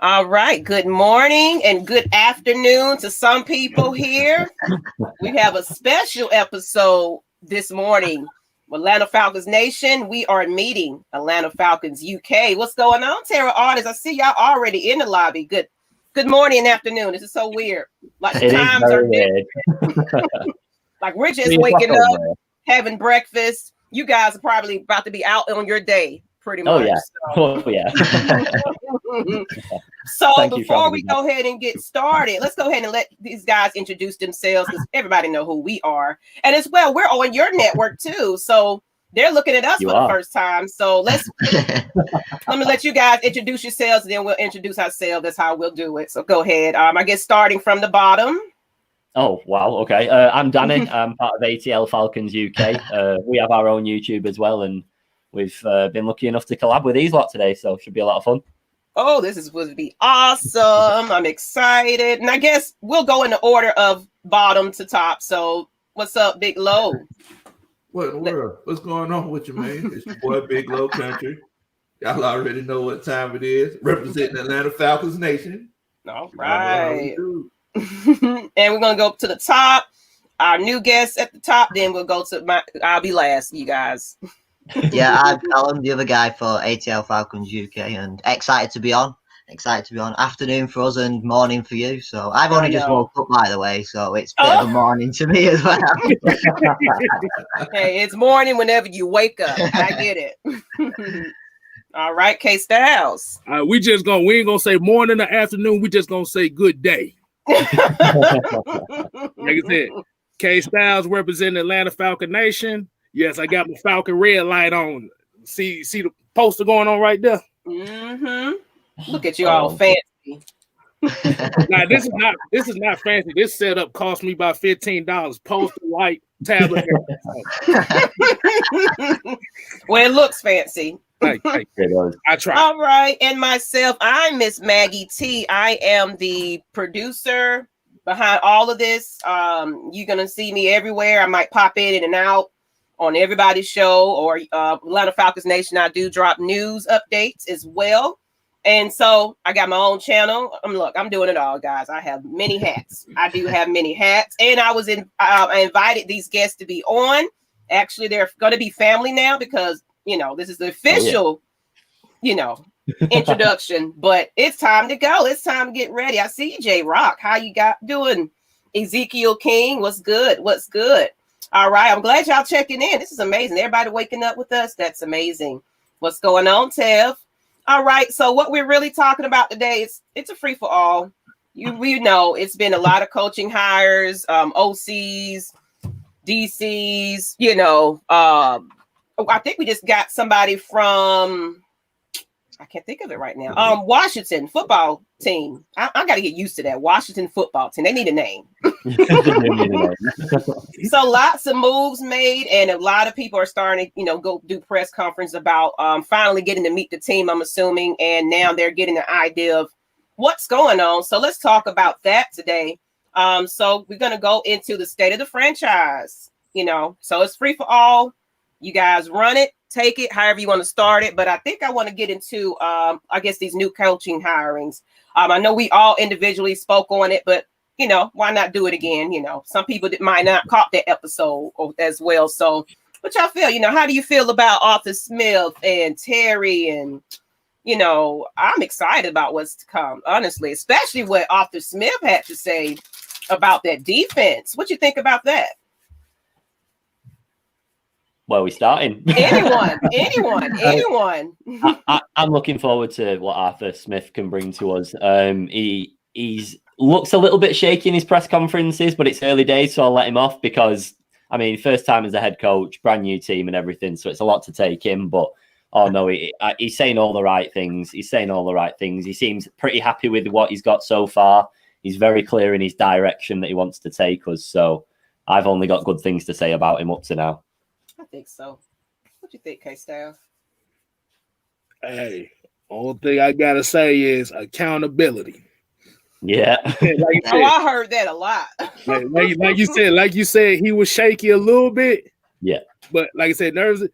All right. Good morning and good afternoon to some people here. We have a special episode this morning. Atlanta Falcons Nation, we are meeting Atlanta Falcons UK. What's going on, Tara Artists? I see y'all already in the lobby. Good morning and afternoon. This is so weird. Like the times are different. Like we're just waking up, having breakfast. You guys are probably about to be out on your day, pretty much. Oh yeah. So before we go ahead and get started, let's go ahead and let these guys introduce themselves because everybody know who we are. And as well, we're on your network too. So they're looking at us for the first time. So let me let you guys introduce yourselves and then we'll introduce ourselves. That's how we'll do it. So go ahead. I guess starting from the bottom. Oh, wow. Okay. I'm Danny. I'm part of ATL Falcons UK. We have our own YouTube as well. And we've been lucky enough to collab with these lot today. So it should be a lot of fun. Oh, this is supposed to be awesome. I'm excited. And I guess we'll go in the order of bottom to top. So what's up, Big Low? What in the world? What's going on with you, man? It's your boy, Big Low Country. Y'all already know what time it is. Representing Atlanta Falcons Nation. All right. And we're going to go up to the top. Our new guest at the top. Then we'll go to I'll be last, you guys. Yeah, I'm Callum, the other guy for ATL Falcons UK, and excited to be on. Afternoon for us and morning for you. So I've only just woke up, by the way, so it's a bit of a morning to me as well. Hey, it's morning whenever you wake up. I get it. All right, K Styles. We ain't gonna say morning or afternoon. We just gonna say good day. Like I said, K Styles representing Atlanta Falcon Nation. Yes, I got my Falcon red light on. See the poster going on right there. Mm-hmm. Look at you all fancy. Now this is not fancy. This setup cost me about $15. Poster, light, tablet. Well, it looks fancy. I try. All right, and myself, I'm Miss Maggie T. I am the producer behind all of this. You're gonna see me everywhere. I might pop in and out on everybody's show or Atlanta Falcons Nation. I do drop news updates as well. And so I got my own channel. I'm doing it all, guys. I have many hats. I do have many hats. And I invited these guests to be on. Actually, they're going to be family now because, this is the official, introduction. But it's time to go. It's time to get ready. I see you, J Rock. How you doing? Ezekiel King, what's good? What's good? All right. I'm glad y'all checking in. This is amazing. Everybody waking up with us. That's amazing. What's going on, Tev? All right. So what we're really talking about today is it's a free for all. We know it's been a lot of coaching hires, OCs, DCs, I think we just got somebody from, I can't think of it right now. Washington football team. I got to get used to that. Washington football team. They need a name. So lots of moves made, and a lot of people are starting to, go do press conference about finally getting to meet the team, I'm assuming. And now they're getting an idea of what's going on. So let's talk about that today. So we're going to go into the state of the franchise, so it's free for all. You guys run it, take it, however you want to start it. But I think I want to get into, these new coaching hirings. I know we all individually spoke on it, but, why not do it again? Some people that might not caught that episode as well. So what y'all feel? How do you feel about Arthur Smith and Terry? And, I'm excited about what's to come, honestly, especially what Arthur Smith had to say about that defense. What you think about that? Where are we starting? Anyone. I'm looking forward to what Arthur Smith can bring to us. He's looks a little bit shaky in his press conferences, but it's early days, so I'll let him off because, first time as a head coach, brand new team and everything, so it's a lot to take in. But, he's saying all the right things. He seems pretty happy with what he's got so far. He's very clear in his direction that he wants to take us, so I've only got good things to say about him up to now. I think so. What do you think, K-Staff? Hey, only thing I gotta say is accountability. Yeah. I heard that a lot. like you said, he was shaky a little bit. Yeah. But like I said, nerves.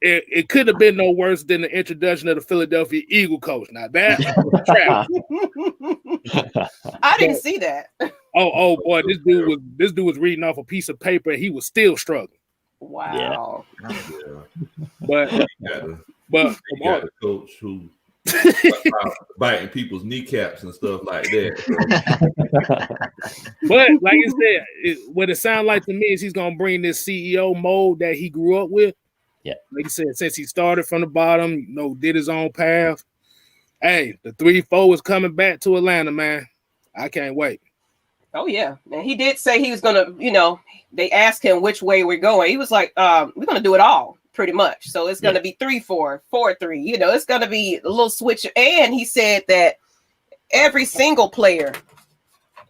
it could have been no worse than the introduction of the Philadelphia Eagle coach. Now that was trap. I didn't see that. Oh boy, this dude was reading off a piece of paper and he was still struggling. Wow. But you got a coach who biting people's kneecaps and stuff like that. But like I said, what it sounds like to me is he's gonna bring this CEO mold that he grew up with. Yeah, like I said, since he started from the bottom, did his own path. Hey, the 3-4 is coming back to Atlanta, man. I can't wait. Oh yeah, and he did say he was gonna. They asked him which way we're going. He was like, "We're gonna do it all." Pretty much. So it's going to be 3-4, 4-3. It's going to be a little switch. And he said that every single player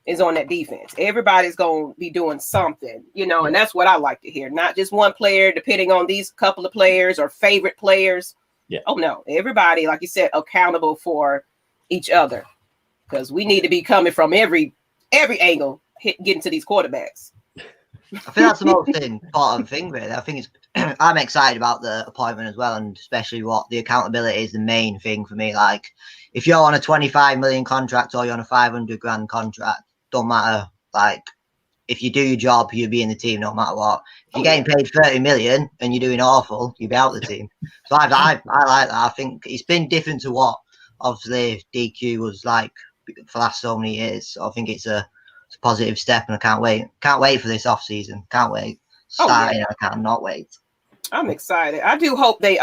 is on that defense. Everybody's going to be doing something, and that's what I like to hear. Not just one player, depending on these couple of players or favorite players. Yeah. Oh no, everybody, like you said, accountable for each other, because we need to be coming from every angle, getting to these quarterbacks. I think that's the most important thing, really. I think I'm excited about the appointment as well, and especially what the accountability is the main thing for me. Like, if you're on a 25 million contract or you're on a 500 grand contract, don't matter. Like, if you do your job, you'll be in the team no matter what. If you're getting paid 30 million and you're doing awful, you'll be out of the team. So I like that. I think it's been different to what obviously DQ was like for the last so many years. So I think it's a positive step, and I can't wait for this offseason. Can't wait. I cannot wait. I'm excited. I do hope they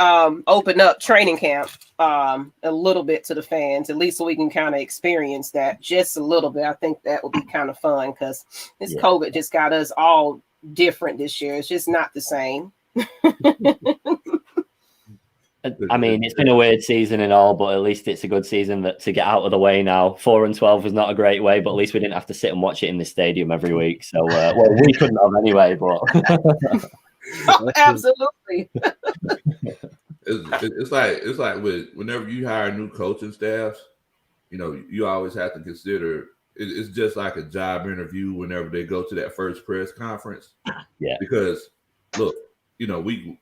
open up training camp a little bit to the fans, at least so we can kind of experience that just a little bit. I think that would be kind of fun, because this COVID just got us all different this year. It's just not the same. I mean, it's been a weird season and all, but at least it's a good season to get out of the way now. 4-12 was not a great way, but at least we didn't have to sit and watch it in the stadium every week. So, we couldn't have anyway, but absolutely. It's like whenever you hire new coaching staffs, you always have to consider it's just like a job interview whenever they go to that first press conference. Yeah, because look.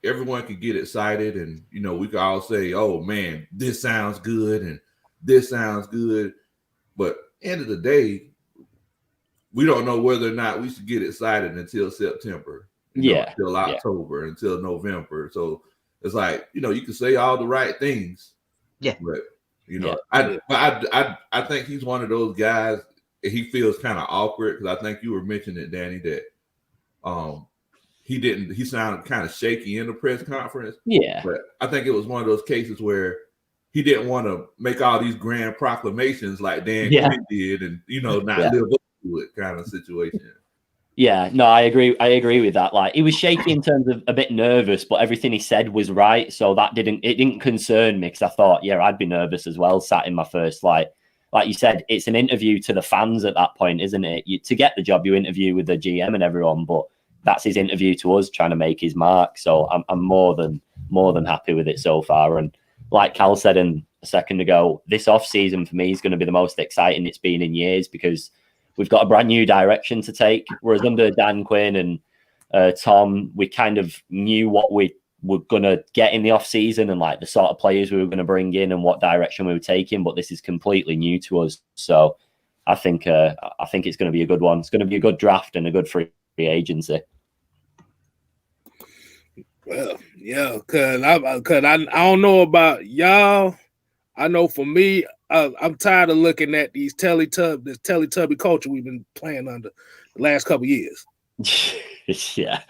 Everyone can get excited, and we can all say, "Oh man, this sounds good," and this sounds good. But end of the day, we don't know whether or not we should get excited until September, until October, until November. So it's like you can say all the right things, but I think he's one of those guys. He feels kind of awkward, because I think you were mentioning it, Danny, that he sounded kind of shaky in the press conference. Yeah. But I think it was one of those cases where he didn't want to make all these grand proclamations like Dan Quinn did and, not live up to it kind of situation. Yeah, no, I agree with that. Like, he was shaky in terms of a bit nervous, but everything he said was right. So that didn't concern me, because I thought, I'd be nervous as well, sat in my first, like you said, it's an interview to the fans at that point, isn't it? To get the job, you interview with the GM and everyone, but that's his interview to us, trying to make his mark. So I'm more than happy with it so far. And like Cal said a second ago, this off-season for me is going to be the most exciting it's been in years, because we've got a brand new direction to take. Whereas under Dan Quinn and Tom, we kind of knew what we were going to get in the off-season and like the sort of players we were going to bring in and what direction we were taking. But this is completely new to us. So I think it's going to be a good one. It's going to be a good draft and a good free agency. Well, yeah, cause I don't know about y'all. I know for me, I'm tired of looking at this Teletubby culture we've been playing under the last couple of years. yeah.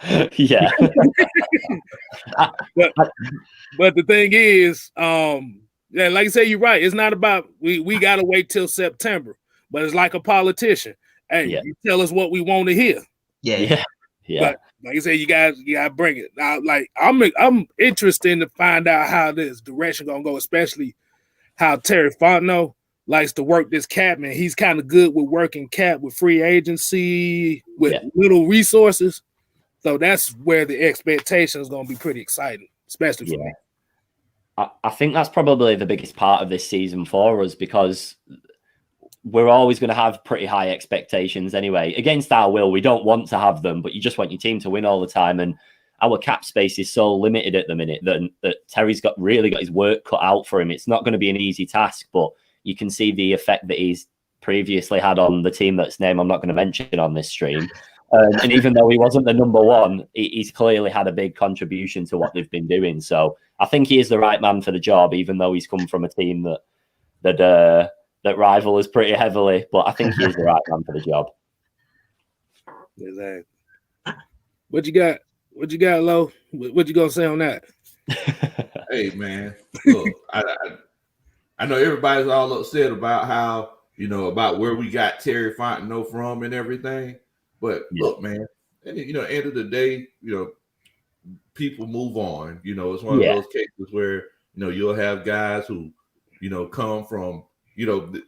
But the thing is, like I say, you're right. It's not about we gotta wait till September, but it's like a politician. Hey, you tell us what we want to hear. Yeah. But like I said, you gotta bring it. Now, like I'm interested to find out how this direction gonna go, especially how Terry Fontenot likes to work this cap, man. He's kind of good with working cap with free agency, with little resources. So that's where the expectation is gonna be pretty exciting, especially for me. I think that's probably the biggest part of this season for us, because we're always going to have pretty high expectations anyway. Against our will, we don't want to have them, but you just want your team to win all the time. And our cap space is so limited at the minute that Terry's really got his work cut out for him. It's not going to be an easy task, but you can see the effect that he's previously had on the team that's name I'm not going to mention on this stream. And even though he wasn't the number one, he's clearly had a big contribution to what they've been doing. So I think he is the right man for the job, even though he's come from a team that rival us pretty heavily. But I think he is the right man for the job. Exactly. What you got? What you got, Lo? What you gonna say on that? Hey, man, look, I know everybody's all upset about how, about where we got Terry Fontenot from and everything. But look, man, and end of the day, people move on. It's one of those cases where, you'll have guys who, come from,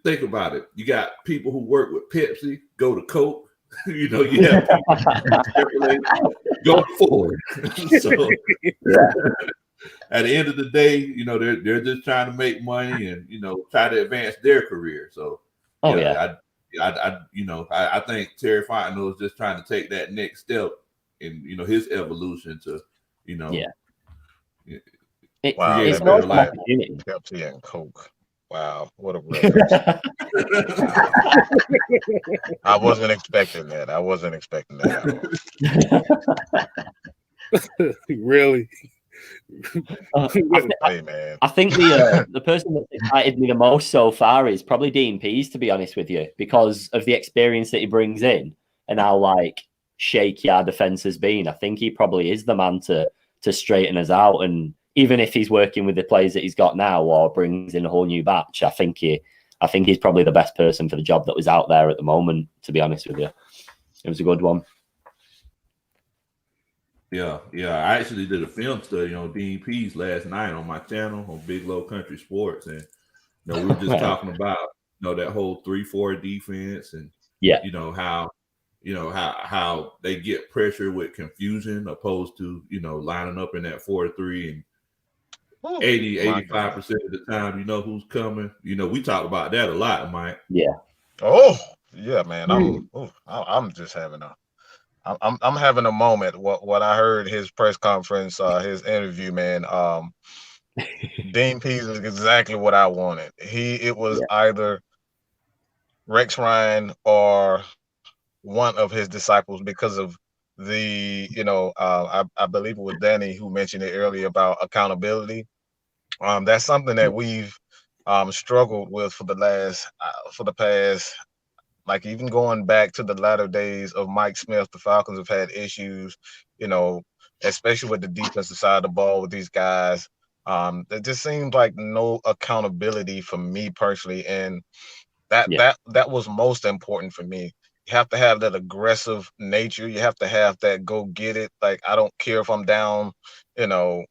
think about it. You got people who work with Pepsi, go to Coke. You have people go forward. So at the end of the day, they're just trying to make money and try to advance their career. So I think Terry Fontenot is just trying to take that next step in his evolution to wow, it's an opportunity. Pepsi and Coke. Wow, what a reference. I wasn't expecting that. Really? Hey, man. I think the person that's excited me the most so far is probably Dean Pease, to be honest with you, because of the experience that he brings in and how shaky our defense has been. I think he probably is the man to straighten us out. And even if he's working with the players that he's got now or brings in a whole new batch, I think he's probably the best person for the job that was out there at the moment, to be honest with you. It was a good one. Yeah. I actually did a film study on Dean Pease last night on my channel on Big Low Country Sports, and we were just talking about that whole 3-4 defense and how they get pressure with confusion opposed to lining up in that 4-3 and 85% of the time who's coming. We talk about that a lot, Mike. Yeah. Oh yeah, man. I'm just having I'm having a moment. What I heard his press conference, his interview, man. Dean Pease is exactly what I wanted. It was either Rex Ryan or one of his disciples because of the, I believe it was Danny who mentioned it earlier about accountability. That's something that we've struggled with for the past. Like even going back to the latter days of Mike Smith, the Falcons have had issues, especially with the defensive side of the ball with these guys. There just seems like no accountability for me personally, and that was most important for me. You have to have that aggressive nature. You have to have that go get it. Like I don't care if I'm down, 20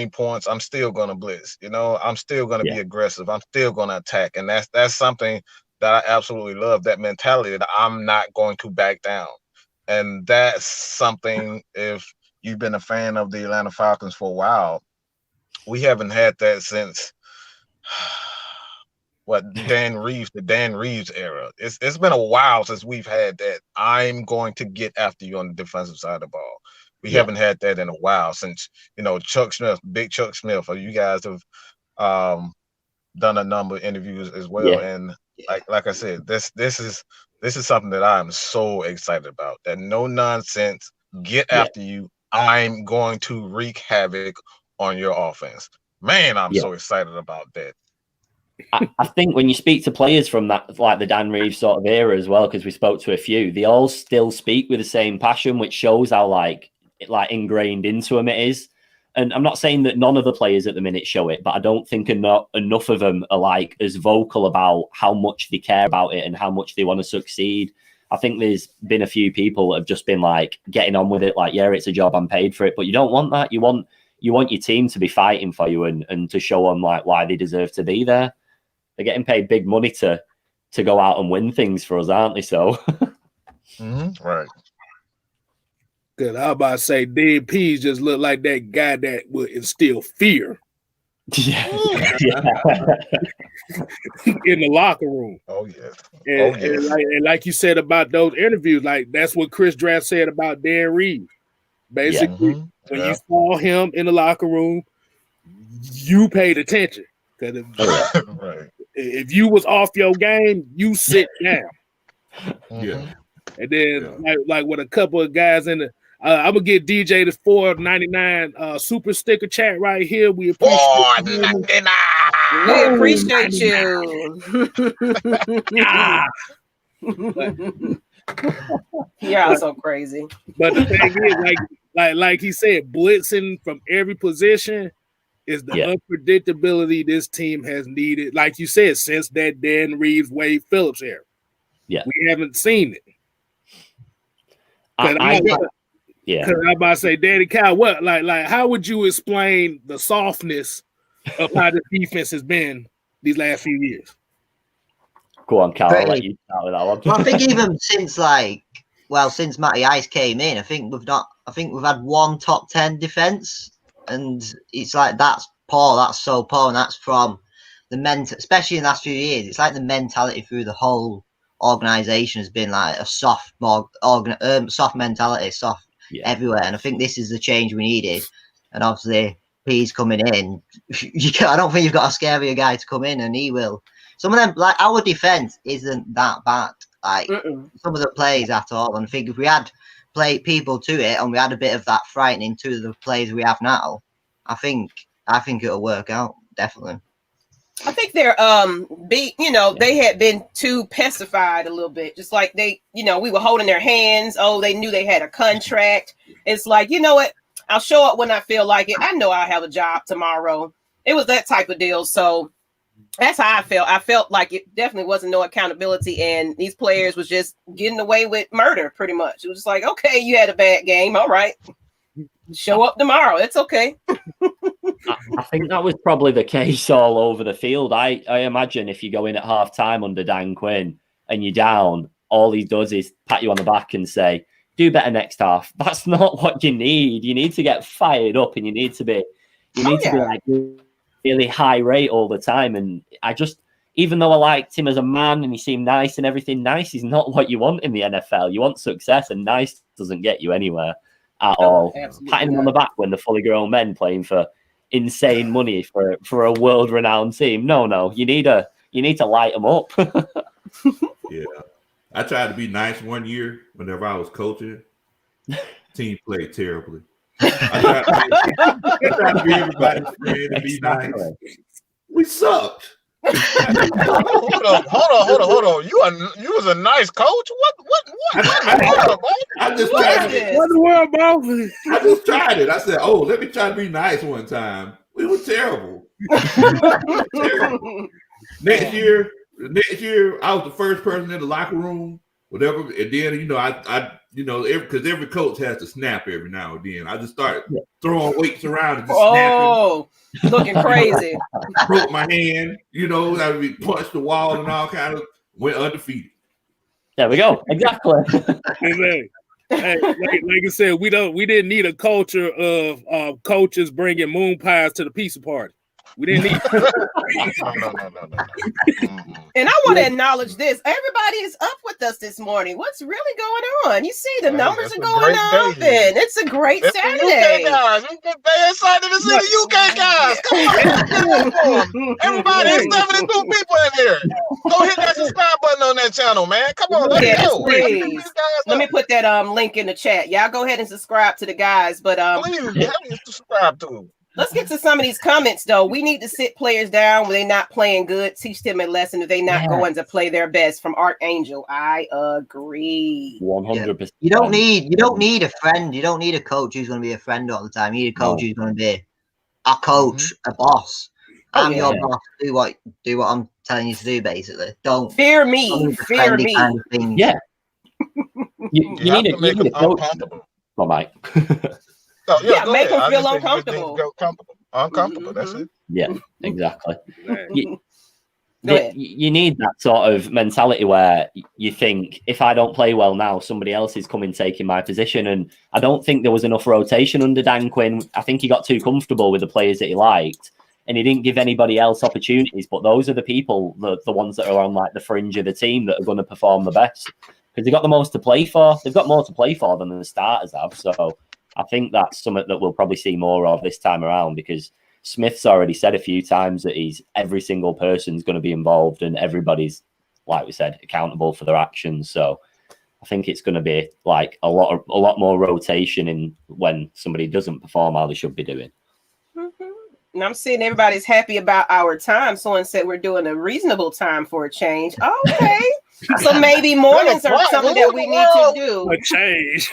points. I'm still gonna blitz. I'm still gonna be aggressive. I'm still gonna attack, and that's something that I absolutely love, that mentality that I'm not going to back down. And that's something, if you've been a fan of the Atlanta Falcons for a while, we haven't had that since the Dan Reeves era. It's been a while since we've had that. I'm going to get after you on the defensive side of the ball. We haven't had that in a while since, Chuck Smith, Big Chuck Smith. You guys have done a number of interviews as well. Yeah. And like I said, this is something that I'm so excited about. That no nonsense, get after you. I'm going to wreak havoc on your offense. Man, I'm so excited about that. I think when you speak to players from that, like the Dan Reeves sort of era as well, because we spoke to a few, they all still speak with the same passion, which shows how like ingrained into them it is. And I'm not saying that none of the players at the minute show it, but I don't think enough of them are like as vocal about how much they care about it and how much they want to succeed. I think there's been a few people that have just been like getting on with it, like, yeah, it's a job, I'm paid for it. But you don't want that. You want your team to be fighting for you and to show them like why they deserve to be there. They're getting paid big money to go out and win things for us, aren't they? So, right. Good. I was about to say, Dean Pease just looked like that guy that would instill fear. Yeah. In the locker room. Oh yes. And like you said about those interviews, like that's what Chris Draft said about Dan Reeves. Basically, when you saw him in the locker room, you paid attention. Because if you was off your game, you sit down. Yeah. And then like with a couple of guys in the I'm gonna get DJ the $4.99 super sticker chat right here. We appreciate you. You're so crazy. But the thing is, like he said, blitzing from every position is the unpredictability this team has needed. Like you said, since that Dan Reeves, Wade Phillips era. Yeah, we haven't seen it. I'm about to say, Danny Kyle, what like how would you explain the softness of how the defense has been these last few years? Go on, Kyle. I'll let you start with that one. Well, I think even since since Matty Ice came in, I think we've had one top 10 defense, and it's like that's poor. That's so poor, and that's from the especially in the last few years. It's like the mentality through the whole organization has been like a soft mentality, everywhere. And I think this is the change we needed. And obviously, P's coming in. I don't think you've got a scarier guy to come in, and he will. Some of them, like our defense, isn't that bad. Like some of the plays at all. And I think if we had played people to it, and we had a bit of that frightening to the plays we have now, I think it'll work out definitely. I think they're they had been too pacified a little bit. Just like we were holding their hands. Oh, they knew they had a contract. It's like, you know what? I'll show up when I feel like it. I know I'll have a job tomorrow. It was that type of deal. So that's how I felt. I felt like it definitely wasn't no accountability, and these players was just getting away with murder pretty much. It was just like, okay, you had a bad game. All right. Show up tomorrow. It's okay. I think that was probably the case all over the field. I imagine if you go in at half time under Dan Quinn and you're down, all he does is pat you on the back and say, do better next half. That's not what you need. You need to get fired up, and you need to be like really high rate all the time. And I just, even though I liked him as a man and he seemed nice and everything, nice is not what you want in the NFL. You want success, and nice doesn't get you anywhere at all. Patting him on the back when they're fully grown men playing for insane money for a world-renowned team. No, you need to light them up. Yeah, I tried to be nice one year whenever I was coaching. Team played terribly. I tried to be everybody's friend and be nice. We sucked. Hold on. You was a nice coach. What? I just tried it. What the world, bro? I just tried it. I said, "Oh, let me try to be nice one time." We were terrible. Next year, I was the first person in the locker room, whatever. And then, I because every coach has to snap every now and then. I just started throwing weights around and just snapping. Looking crazy. Broke my hand, I would be punched the wall and all kind of went undefeated. There we go. Exactly. Hey, like I said, we didn't need a culture of coaches bringing moon pies to the pizza party. We didn't need. No. And I want to acknowledge this. Everybody is up with us this morning. What's really going on? You see the numbers are going up, and it's a great Saturday. UK guys. They excited to see the UK guys. Come on. Everybody, there's 72 people in here. Go hit that subscribe button on that channel, man. Come on, let's go. Please. Let me put that link in the chat. Y'all go ahead and subscribe to the guys. But please subscribe to them. Let's get to some of these comments, though. We need to sit players down when they're not playing good. Teach them a lesson if they're not going to play their best. From Archangel, I agree. 100%. You don't need a friend. You don't need a coach who's going to be a friend all the time. You need a coach who's going to be a coach, a boss. I'm your boss. Do what I'm telling you to do. Basically, don't fear me. Fear me. Kind of thing. Yeah. You need a coach. Oh, Mike. So, make them feel uncomfortable. Uncomfortable. That's it. Yeah, exactly. You need that sort of mentality where you think, if I don't play well now, somebody else is coming taking my position. And I don't think there was enough rotation under Dan Quinn. I think he got too comfortable with the players that he liked, and he didn't give anybody else opportunities. But those are the people, the ones that are on like the fringe of the team, that are going to perform the best, because they've got the most to play for. They've got more to play for than the starters have. So I think that's something that we'll probably see more of this time around, because Smith's already said a few times that every single person's going to be involved and everybody's, like we said, accountable for their actions. So I think it's going to be like a lot more rotation in when somebody doesn't perform how they should be doing. Mm-hmm. And I'm seeing everybody's happy about our time. Someone said we're doing a reasonable time for a change. Okay. So maybe mornings are something that we need to do. A change.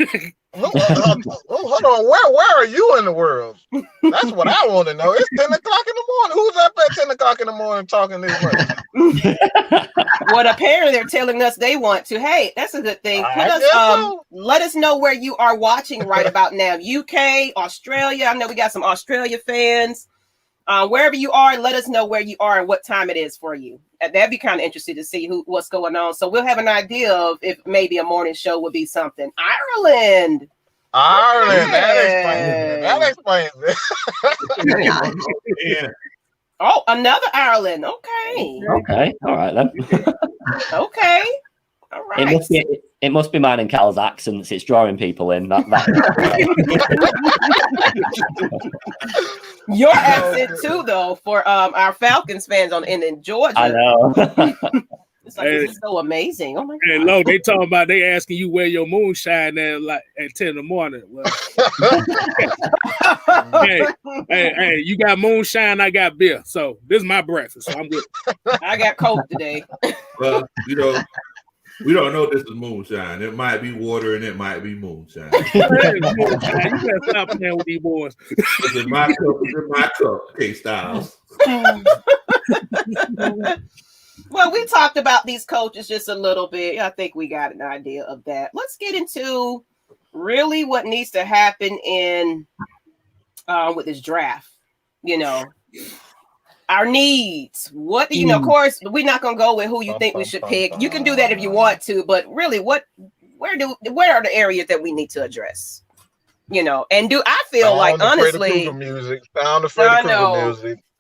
Hold on. Where are you in the world? That's what I want to know. It's 10 o'clock in the morning. Who's up at 10 o'clock in the morning talking this much? What apparently they're telling us they want to. Hey, that's a good thing. Let us know where you are watching right about now. UK, Australia. I know we got some Australia fans. Wherever you are, let us know where you are and what time it is for you. That'd be kind of interesting to see what's going on. So we'll have an idea of if maybe a morning show would be something. Ireland. That explains it. Oh, another Ireland. Okay. Okay. All right then. Okay. All right. It must be mine and Cal's accents. It's drawing people in. Your accent too, though, for our Falcons fans in Georgia. I know. It's like, this is so amazing. Oh my God. Hey, Lo, they talking about they asking you where your moonshine at, like at 10 in the morning. Well, hey, you got moonshine, I got beer. So this is my breakfast. So I'm good. I got Coke today. Well, we don't know this is moonshine. It might be water and it might be moonshine. You gotta stop playing with these boys. It's in my cup, K-Styles. Well, we talked about these coaches just a little bit. I think we got an idea of that. Let's get into really what needs to happen with this draft. Our needs. What do you know? Of course, we're not gonna go with who you think we should pick. You can do that if you want to, but really, where are the areas that we need to address? And I feel like honestly, music.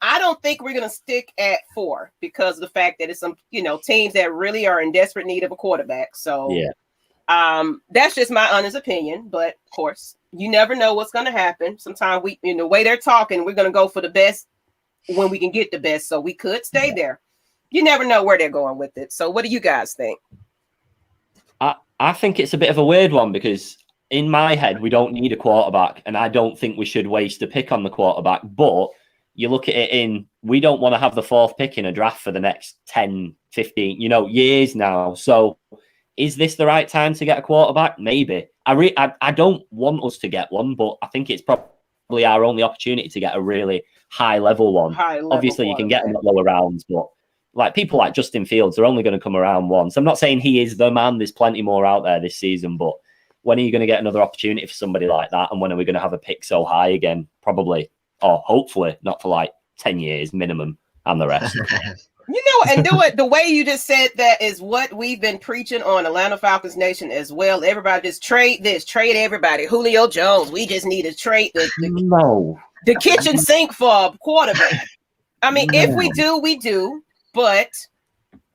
I don't think we're going to stick at 4 because of the fact that it's some, teams that really are in desperate need of a quarterback. So, that's just my honest opinion. But of course, you never know what's going to happen. Sometimes the way they're talking, we're going to go for the best when we can get the best. So we could stay there. You never know where they're going with it. So what do you guys think? I think it's a bit of a weird one because in my head, we don't need a quarterback. And I don't think we should waste a pick on the quarterback. But you look at it we don't want to have the 4th pick in a draft for the next 10, 15, years now. So is this the right time to get a quarterback? Maybe. I don't want us to get one, but I think it's probably our only opportunity to get a really high level one. Obviously, you can get them at lower rounds, but like people like Justin Fields are only going to come around once. I'm not saying he is the man. There's plenty more out there this season, but when are you going to get another opportunity for somebody like that? And when are we going to have a pick so high again? Probably. Or hopefully not for like 10 years minimum and the rest. And the way you just said that is what we've been preaching on Atlanta Falcons Nation as well. Everybody just trade everybody. Julio Jones, we just need to trade the kitchen sink for a quarterback. I mean, if we do, we do. But,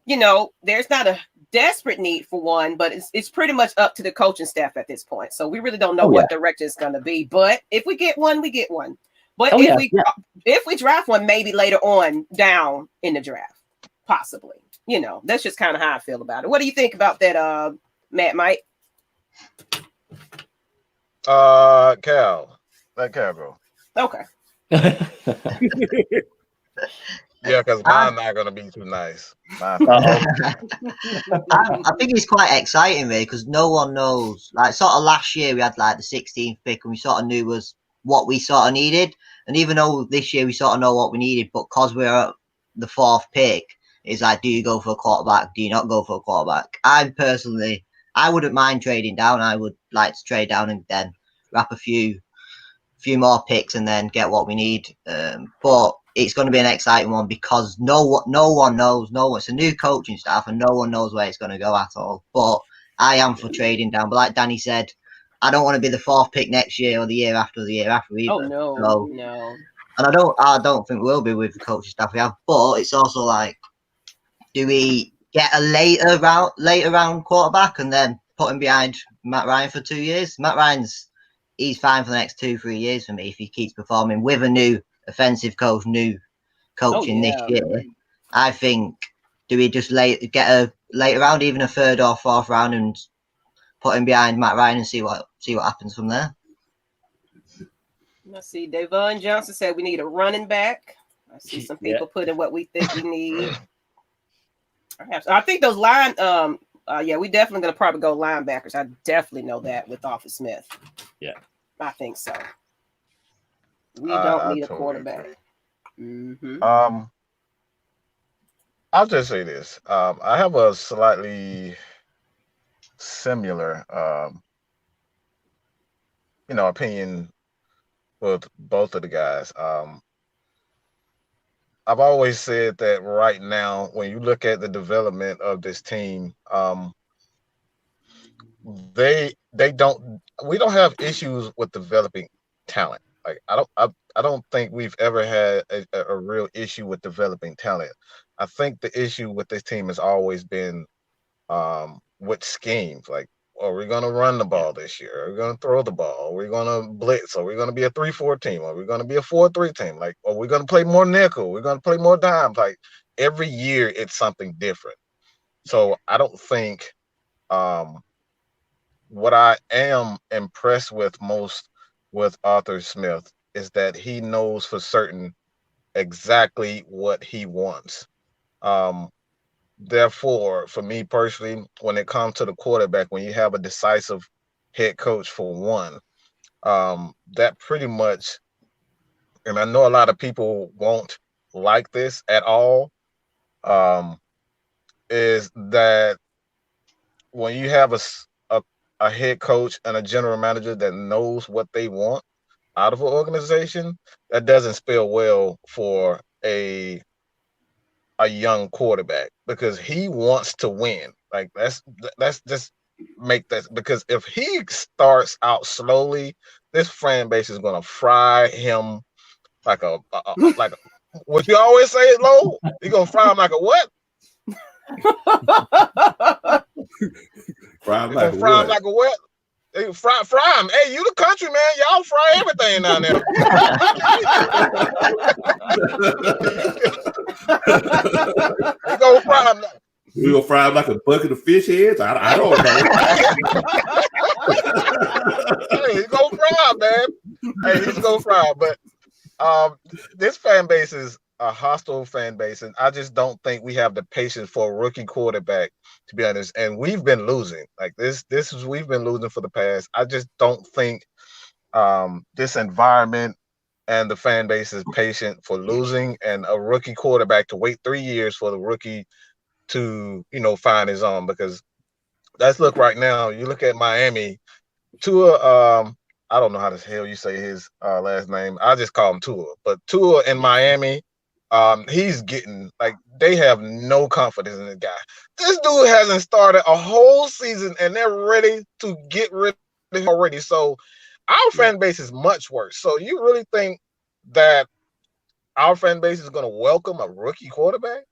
there's not a desperate need for one, but it's pretty much up to the coaching staff at this point. So we really don't know what direction it's going to be. But if we get one, we get one. But if we draft one, maybe later on down in the draft, possibly. That's just kind of how I feel about it. What do you think about that, Matt, Mike? Cal. Let Cal go. Okay. Yeah, because mine's not going to be too nice. I think it's quite exciting, really, because no one knows. Like, sort of last year, we had like the 16th pick, and we sort of knew was what we sort of needed. And even though this year we sort of know what we needed, but because we're at the 4th pick, it's like, do you go for a quarterback? Do you not go for a quarterback? I wouldn't mind trading down. I would like to trade down and then wrap a few more picks and then get what we need. But it's going to be an exciting one because no one knows. It's a new coaching staff and no one knows where it's going to go at all. But I am for trading down. But like Danny said, I don't want to be the 4th pick next year or the year after either. Oh no. And I don't think we'll be with the coaching staff we have. But it's also like, do we get a later round quarterback and then put him behind Matt Ryan for 2 years? Matt Ryan's he's fine for the next 2-3 years for me if he keeps performing with a new offensive coach, new coaching this year. I think, do we just get a later round, even a third or fourth round, and put him behind Matt Ryan and see what happens from there? Let's see. Devon Johnson said we need a running back. I see some people put in what we think we need. I think those we definitely gonna probably go linebackers. I definitely know that with Arthur Smith. Yeah, I think so. We don't need a quarterback. Mm-hmm. I'll just say this. I have a slightly similar, opinion with both of the guys. I've always said that right now, when you look at the development of this team, we don't have issues with developing talent. Like I don't think we've ever had a real issue with developing talent. I think the issue with this team has always been with schemes. Like, are we going to run the ball this year? Are we going to throw the ball? Are we going to blitz? Are we going to be a 3-4 team? Are we going to be a 4-3 team? Like, are we going to play more nickel? We're going to play more dimes. Like, every year it's something different. So I don't think what I am impressed with most with Arthur Smith is that he knows for certain exactly what he wants. Therefore, for me personally, when it comes to the quarterback, when you have a decisive head coach for one, that pretty much, and I know a lot of people won't like this at all, is that when you have a head coach and a general manager that knows what they want out of an organization, that doesn't spell well for a young quarterback, because he wants to win. Like, let's just make that, because if he starts out slowly, this fan base is gonna fry him like a what you always say, Lo? You gonna fry him like a what? Fry him like a what? Hey, fry him. Hey, you the country man. Y'all fry everything down there. You gonna fry him. We gonna fry him like a bucket of fish heads? I don't know. Hey, he's gonna fry him, man. Hey, he's gonna fry him. But this fan base is a hostile fan base, and I just don't think we have the patience for a rookie quarterback, to be honest. And we've been losing. Like we've been losing for the past. I just don't think this environment and the fan base is patient for losing, and a rookie quarterback to wait 3 years for the rookie to, find his own. Because let's look right now. You look at Miami, Tua. I don't know how the hell you say his last name. I just call him Tua. But Tua in Miami, he's getting, like, they have no confidence in the guy. This dude hasn't started a whole season and they're ready to get rid of him already. So our fan base is much worse. So you really think that our fan base is going to welcome a rookie quarterback?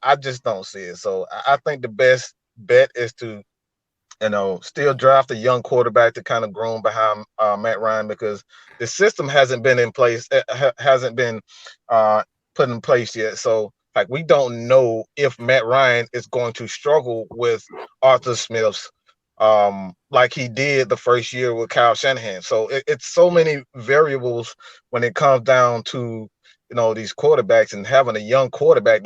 I just don't see it. So I think the best bet is to, still draft a young quarterback to kind of groom behind Matt Ryan, because the system hasn't been in place, hasn't been put in place yet. So, like, we don't know if Matt Ryan is going to struggle with Arthur Smith's like he did the first year with Kyle Shanahan. So it's so many variables when it comes down to, these quarterbacks, and having a young quarterback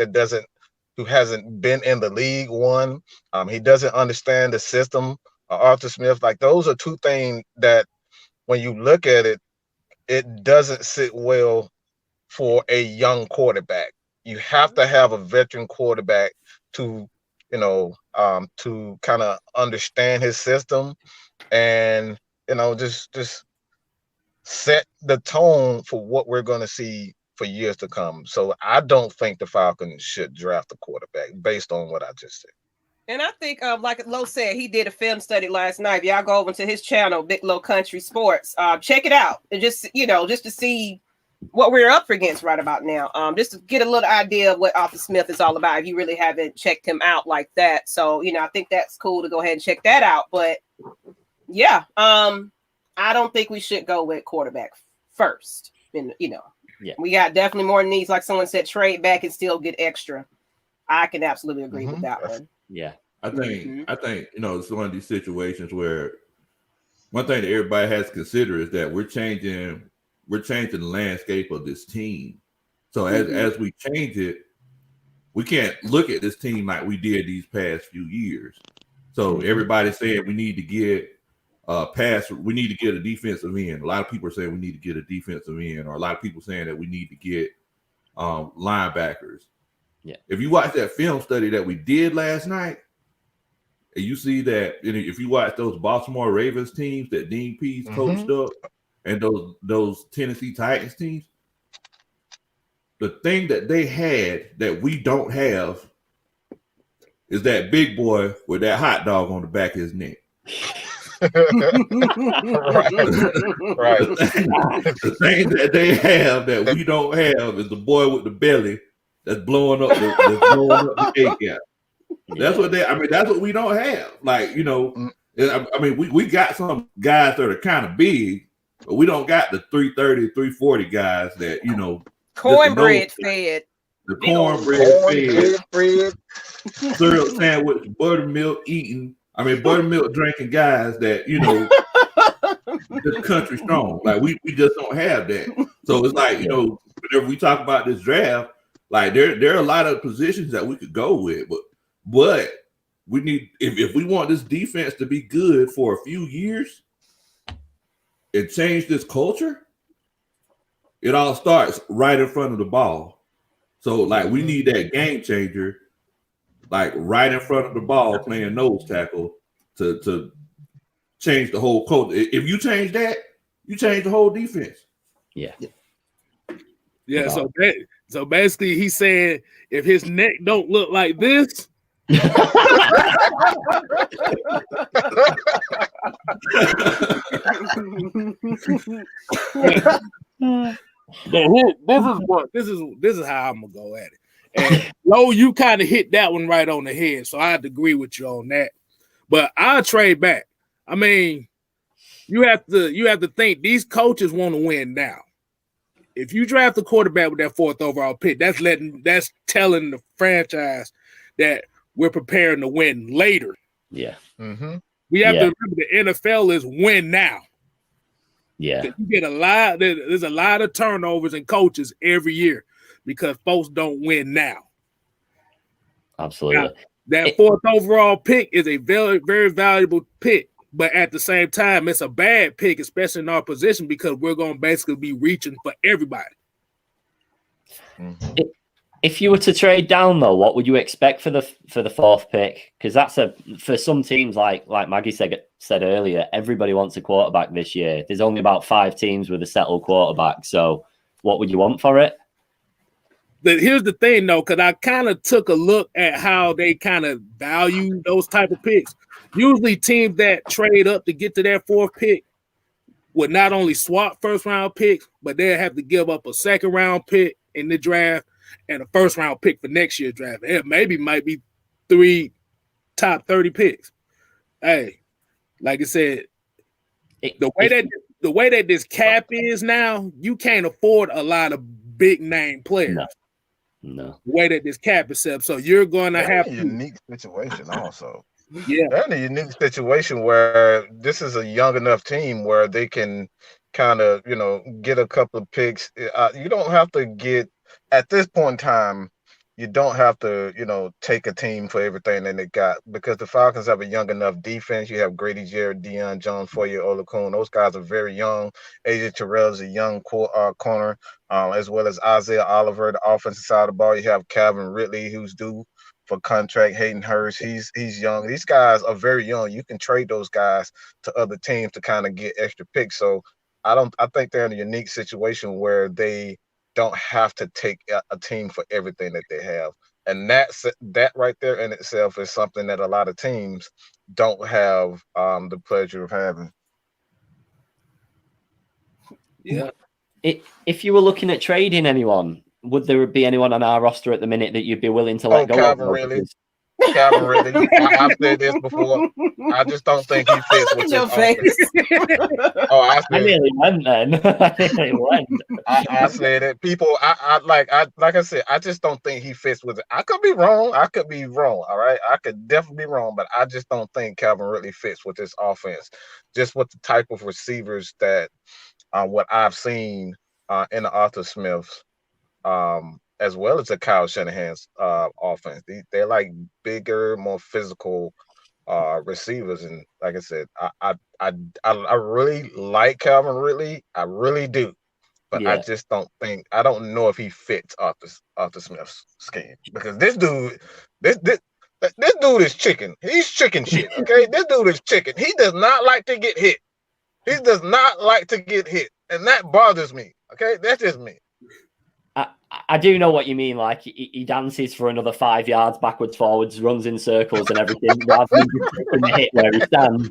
who hasn't been in the league. One, he doesn't understand the system. Arthur Smith, like, those are two things that when you look at it, it doesn't sit well for a young quarterback. You have to have a veteran quarterback to, to kind of understand his system and, just set the tone for what we're going to see for years to come. So I don't think the Falcons should draft a quarterback based on what I just said. And I think, like Lo said, he did a film study last night. If y'all go over to his channel, Big Low Country Sports, check it out. And just to see what we're up against right about now. Just to get a little idea of what Arthur Smith is all about if you really haven't checked him out like that. So, I think that's cool to go ahead and check that out. But yeah, I don't think we should go with quarterback first. And we got definitely more needs. Like someone said, trade back and still get extra. I can absolutely agree with that one. Yeah. I think it's one of these situations where one thing that everybody has to consider is that we're changing the landscape of this team. So as we change it, we can't look at this team like we did these past few years. So everybody said we need to get we need to get a defensive end. A lot of people are saying we need to get a defensive end, or a lot of people saying that we need to get linebackers. Yeah. If you watch that film study that we did last night, and you see that if you watch those Baltimore Ravens teams that Dean Pease coached up, and those Tennessee Titans teams, the thing that they had that we don't have is that big boy with that hot dog on the back of his neck. Right. The thing that they have that we don't have is the boy with the belly that's blowing up the cake out. That's what that's what we don't have. Like, we got some guys that are kind of big, but we don't got the 330, 340 guys that, cornbread fed. The cornbread fed, syrup sandwich, buttermilk drinking guys that, the country strong. Like we just don't have that. So it's like, whenever we talk about this draft, like there are a lot of positions that we could go with, but we need, if we want this defense to be good for a few years and change this culture, it all starts right in front of the ball. So like we need that game changer, like right in front of the ball, playing nose tackle to change the whole culture. If you change that, you change the whole defense. Yeah. Yeah. So basically, he's saying if his neck don't look like this. This is how I'm gonna go at it. And Lo, you kind of hit that one right on the head, so I have to agree with you on that. But I'll trade back. I mean, you have to think these coaches want to win now. If you draft a quarterback with that 4th overall pick, that's telling the franchise that we're preparing to win later. Yeah. Mm-hmm. We have to remember the NFL is win now. Yeah. You get there's a lot of turnovers in coaches every year because folks don't win now. Absolutely. Now, that 4th overall pick is a very, very valuable pick, but at the same time, it's a bad pick, especially in our position, because we're going to basically be reaching for everybody. Mm-hmm. If you were to trade down, though, what would you expect for the 4th pick? Because that's for some teams, like Maggie said earlier, everybody wants a quarterback this year. There's only about 5 teams with a settled quarterback. So, what would you want for it? But here's the thing, though, because I kind of took a look at how they kind of value those type of picks. Usually, teams that trade up to get to their 4th pick would not only swap 1st-round picks, but they'll have to give up a 2nd-round pick in the draft and a 1st-round pick for next year's draft. It might be 3 top 30 picks. Hey, like I said, the way that this cap is now, you can't afford a lot of big name players. No. The way that this cap is set up, so you're going to have a unique situation also. Yeah, they're in a unique situation where this is a young enough team where they can kind of, get a couple of picks. You don't have to get, at this point in time, you don't have to, take a team for everything that they got, because the Falcons have a young enough defense. You have Grady Jarrett, Deion Jones, Foye Oluokun. Those guys are very young. AJ Terrell is a young corner, as well as Isaiah Oliver, the offensive side of the ball. You have Calvin Ridley, who's due for contract. Hayden Hurst, he's young. These guys are very young. You can trade those guys to other teams to kind of get extra picks. So I think they're in a unique situation where they don't have to take a team for everything that they have. And that right there in itself is something that a lot of teams don't have the pleasure of having. Yeah. If you were looking at trading anyone, would there be anyone on our roster at the minute that you'd be willing to let go Calvin of? Ridley. Calvin Ridley. I've said this before. I just don't think he fits with Your this face. offense. Oh, I I said, nearly went then. I nearly went. I said it. People, like I said, I just don't think he fits with it. I could be wrong. All right, I could definitely be wrong, but I just don't think Calvin Ridley fits with this offense. Just with the type of receivers that what I've seen in the Arthur Smiths, as well as the Kyle Shanahan's offense. They're like bigger, more physical receivers, and like I said, I really like Calvin Ridley. I really do, but I just don't think I don't know if he fits Arthur Smith's scheme, because this dude is chicken. He's chicken shit. Okay, this dude is chicken. He does not like to get hit. He does not like to get hit, and that bothers me. Okay, that's just me. I do know what you mean. Like he dances for another 5 yards backwards, forwards, runs in circles and everything, rather than just taking the hit where he stands.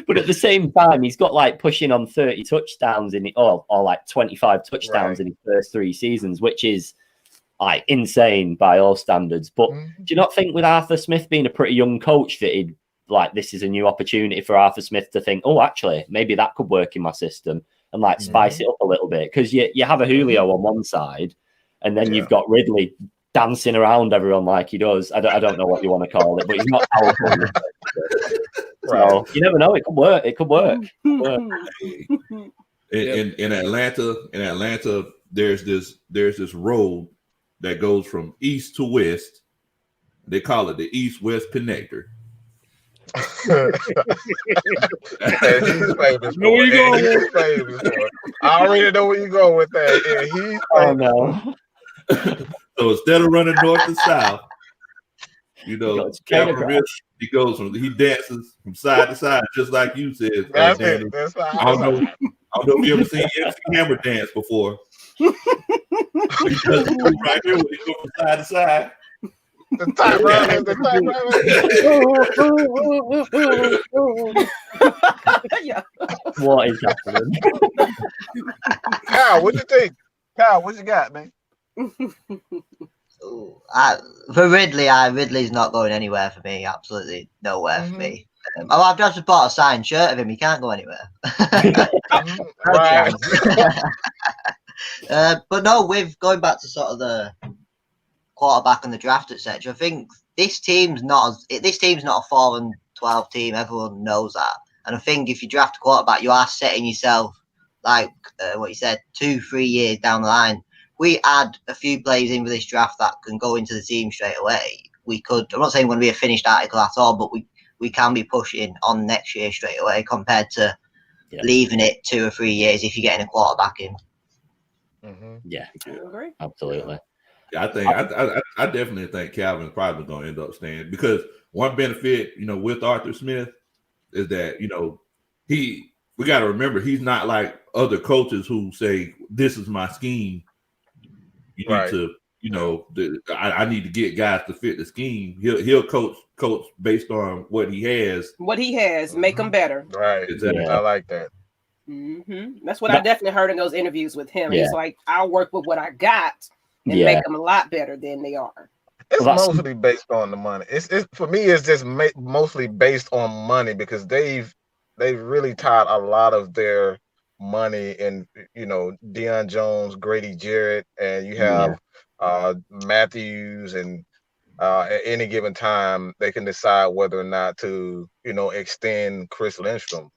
But at the same time, he's got like pushing on 30 touchdowns in it, or like 25 touchdowns in his first 3 seasons, which is like insane by all standards. But do you not think with Arthur Smith being a pretty young coach that he'd like this is a new opportunity for Arthur Smith to think, oh, actually, maybe that could work in my system? And like spice it up a little bit, because you have a Julio on one side, and then you've got Ridley dancing around everyone like he does. I don't know what you want to call it, but he's not powerful. So you never know. It could work. It could work. In Atlanta, there's this road that goes from east to west. They call it the East-West Connector. And he's famous. Know where you going? He's famous. I already know where you going with that. Yeah, he's famous. So instead of running north to south, Calvin Ridley, he dances from side to side, just like you said. That's it. That's I don't know if you ever seen MC Hammer dance before. He does it right here when he goes from side to side. The tight What is happening? Kyle, what you think? Kyle, what you got, man? For Ridley's not going anywhere for me. Absolutely nowhere for me. I've just bought a signed shirt of him. He can't go anywhere. But no, with going back to sort of the quarterback and the draft, etc. I think this team's not a 4-12 team. Everyone knows that, and I think if you draft a quarterback, you are setting yourself like what you said, 2-3 years down the line. We add a few players in with this draft that can go into the team straight away. We could. I'm not saying we're going to be a finished article at all, but we can be pushing on next year straight away compared to leaving it 2 or 3 years if you're getting a quarterback in. Yeah, absolutely. I think I definitely think Calvin's probably going to end up staying, because one benefit, with Arthur Smith is that, we got to remember, he's not like other coaches who say, this is my scheme. You need to, I need to get guys to fit the scheme. He'll coach based on what he has. Make them better. Right. Exactly. I like that. That's what I definitely heard in those interviews with him. He's like, I'll work with what I got and make them a lot better than they are. It's mostly based on the money. It's for me, it's just mostly based on money, because they've really tied a lot of their money in, Deion Jones, Grady Jarrett, and you have Matthews, and at any given time they can decide whether or not to, extend Chris Lindstrom,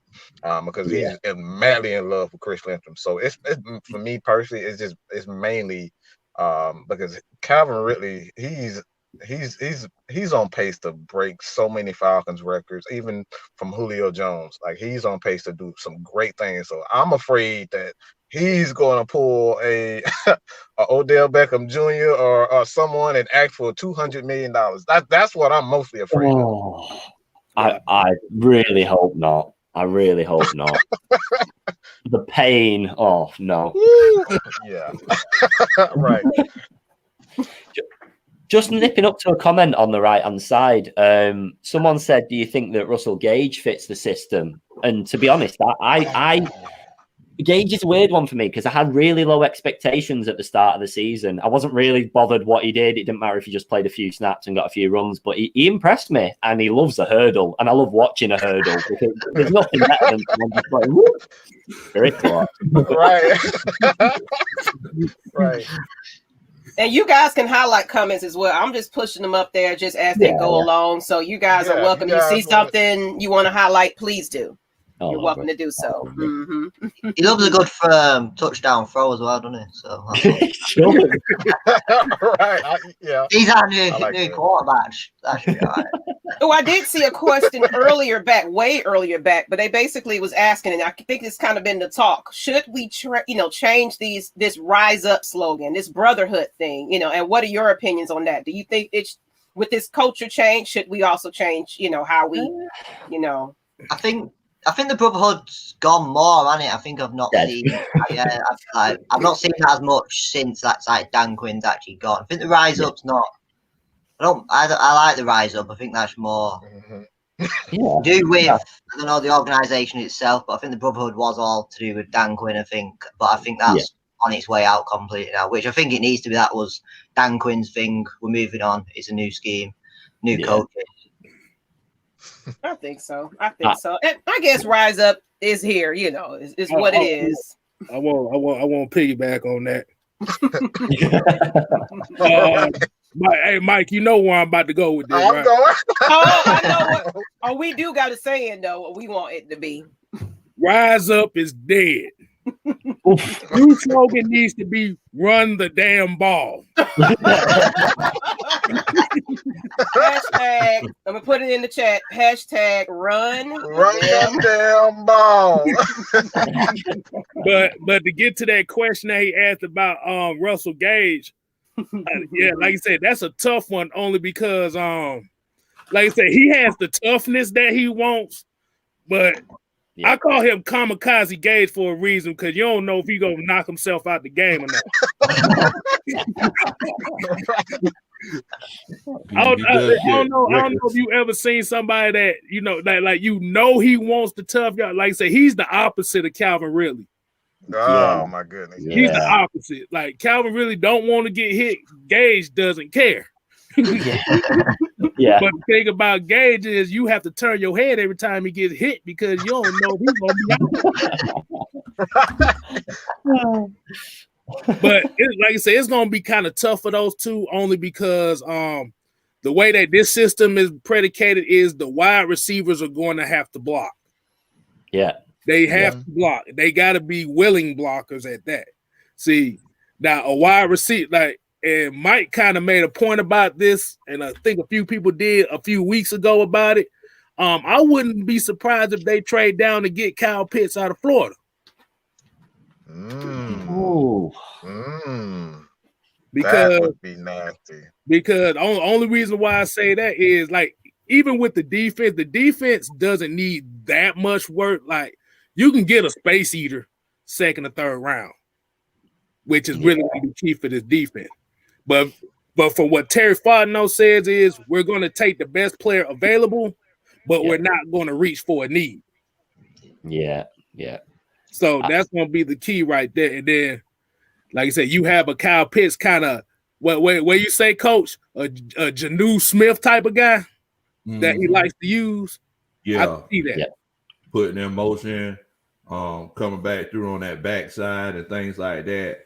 because he's madly in love with Chris Lindstrom. So it's for me personally, it's mainly because Calvin Ridley, he's on pace to break so many Falcons records, even from Julio Jones. Like, he's on pace to do some great things. So I'm afraid that he's going to pull a Odell Beckham Jr. or someone and ask for $200 million. That's what I'm mostly afraid of. I really hope not. I really hope not. The pain. Oh no. Yeah. Right. Just nipping up to a comment on the right-hand side. Someone said, do you think that Russell Gage fits the system? And to be honest, Gage is a weird one for me because I had really low expectations at the start of the season. I wasn't really bothered what he did. It didn't matter if he just played a few snaps and got a few runs, but he impressed me, and he loves a hurdle, and I love watching a hurdle because there's nothing better than someone just going, whoop. Very cool. Right. Right. And you guys can highlight comments as well. I'm just pushing them up there just as they go along. So you guys are welcome. You see something you want to highlight, please do. You're welcome to do so. Mm-hmm. He loves a good touchdown throw as well, doesn't he? So right. Yeah. He's our new quarterback. That should be all right. Oh, I did see a question way earlier back, but they basically was asking, and I think it's kind of been the talk. Should we, change this rise up slogan, this brotherhood thing, and what are your opinions on that? Do you think it's with this culture change, should we also change, how we, I think the brotherhood's gone more, hasn't it? I think I've not seen. I've not seen that as much since that's like Dan Quinn's actually gone. I think the rise up's not. I like the rise up. I think that's more to do with I don't know the organisation itself, but I think the brotherhood was all to do with Dan Quinn. I think, but I think that's on its way out completely now. Which I think it needs to be. That was Dan Quinn's thing. We're moving on. It's a new scheme, new coaches. I think so. And I guess rise up is here. Is what it is. I won't piggyback on that. Hey, Mike, you know where I'm about to go with this, right? I know what. Oh, we do got a saying though. What we want it to be. Rise up is dead. New slogan needs to be run the damn ball. Hashtag, I'm gonna put it in the chat. Hashtag run the damn ball. But to get to that question that he asked about Russell Gage, like you said, that's a tough one only because like I said, he has the toughness that he wants, but I call him Kamikaze Gage for a reason because you don't know if he's gonna knock himself out the game or not. I don't know if you ever seen somebody that he wants the tough guy. Like I say, he's the opposite of Calvin Ridley. Oh my goodness. He's the opposite. Like Calvin really don't want to get hit. Gage doesn't care. But the thing about Gage is you have to turn your head every time he gets hit because you don't know if he's gonna be out. But like I said, it's gonna be kind of tough for those two only because the way that this system is predicated is the wide receivers are going to have to block. Yeah. They have to block. They got to be willing blockers at that. See, now a wide receiver, and Mike kind of made a point about this, and I think a few people did a few weeks ago about it. I wouldn't be surprised if they trade down to get Kyle Pitts out of Florida. Because that would be nasty. Because the only reason why I say that is even with the defense doesn't need that much work. Like you can get a space eater second or third round, which is really the key for this defense. But for what Terry Fontenot says is we're going to take the best player available, but we're not going to reach for a need. Yeah. So that's going to be the key right there. And then, like I said, you have a Kyle Pitts kind of where you say, Coach, a Janu Smith type of guy that he likes to use. Yeah, I see that. Yeah. Putting in motion, coming back through on that backside and things like that.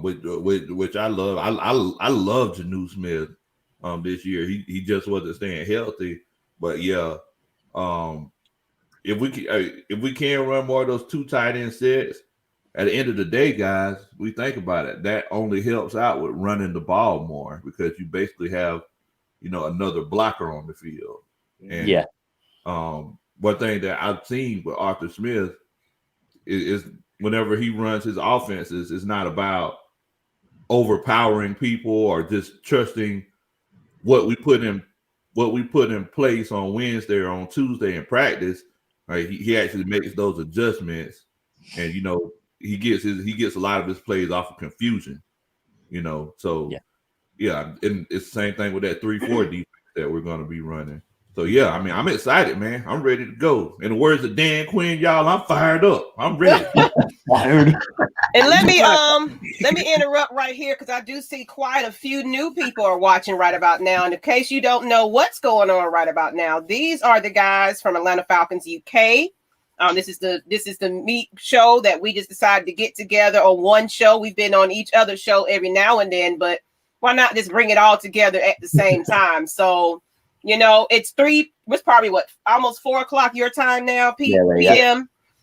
Which I love. I love Janu Smith this year. He just wasn't staying healthy, but if we can run more of those two tight end sets, at the end of the day, guys, we think about it. That only helps out with running the ball more because you basically have, another blocker on the field. And one thing that I've seen with Arthur Smith is whenever he runs his offenses, it's not about overpowering people or just trusting what we put in place on Wednesday or on Tuesday in practice. Right, he actually makes those adjustments, and he gets a lot of his plays off of confusion. So and it's the same thing with that 3-4 defense that we're going to be running. So yeah, I mean, I'm excited, man. I'm ready to go. In the words of Dan Quinn, y'all, I'm fired up. I'm ready. Fired. And let me interrupt right here because I do see quite a few new people are watching right about now. And in case you don't know what's going on right about now, these are the guys from Atlanta Falcons UK. This is the meet show that we just decided to get together on one show. We've been on each other's show every now and then, but why not just bring it all together at the same time? So, you know, it's probably almost 4:00 your time now, PM. Yeah.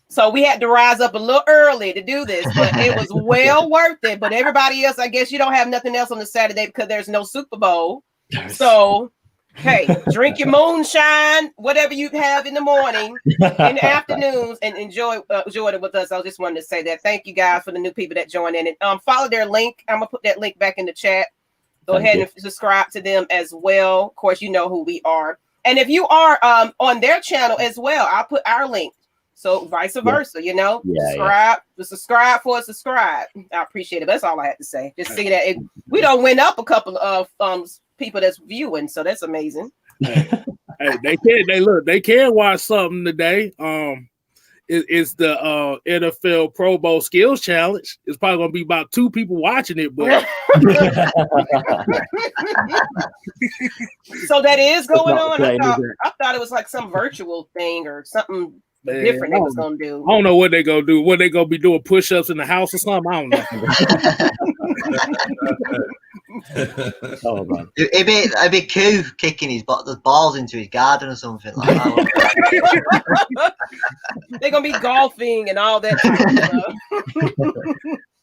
So we had to rise up a little early to do this, but it was well worth it. But everybody else, I guess you don't have nothing else on the Saturday because there's no Super Bowl. So, hey, drink your moonshine, whatever you have in the morning, in the afternoons, and enjoy it with us. I just wanted to say that. Thank you guys for the new people that joined in. And follow their link. I'm going to put that link back in the chat. Go ahead and subscribe to them as well. Of course, you know who we are. And if you are on their channel as well, I'll put our link. So vice versa, you know, subscribe for a subscribe. I appreciate it. That's all I had to say. Just see that we don't went up a couple of people that's viewing, so that's amazing. Hey, they can watch something today. It's the NFL Pro Bowl Skills Challenge. It's probably gonna be about 2 people watching it, but so that is going on. I thought it was like some virtual thing or something. Different they was gonna do. I don't know what they gonna do. What they gonna be doing? Push-ups in the house or something? I don't know. It'd be Koo kicking the balls into his garden or something like that. They're gonna be golfing and all that type of stuff.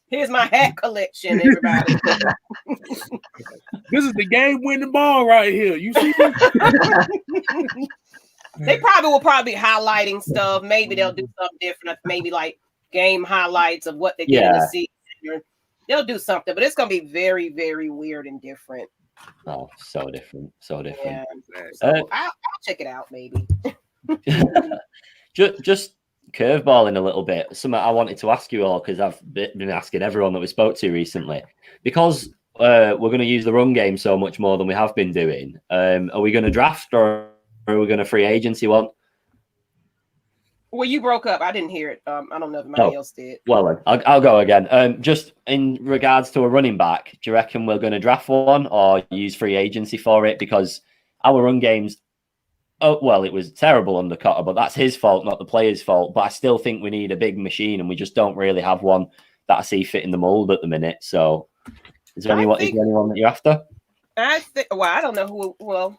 Here's my hat collection, everybody. This is the game-winning ball right here. You see this? They will probably be highlighting stuff. Maybe they'll do something different. Maybe like game highlights of what they did in the season. They'll do something, but it's going to be very, very weird and different. Oh, so different. So different. Yeah. So I'll check it out maybe. Just curveballing a little bit. Something I wanted to ask you all because I've been asking everyone that we spoke to recently. Because we're going to use the run game so much more than we have been doing. Are we going to draft or are we going to free agency one? Well, you broke up. I didn't hear it. I don't know if anybody else did. Well, then, I'll go again. Just in regards to a running back, do you reckon we're going to draft one or use free agency for it? Because our run games, it was terrible under Cotter, but that's his fault, not the player's fault. But I still think we need a big machine, and we just don't really have one that I see fitting the mold at the minute. So, is there anyone that you're after? I don't know who. Well,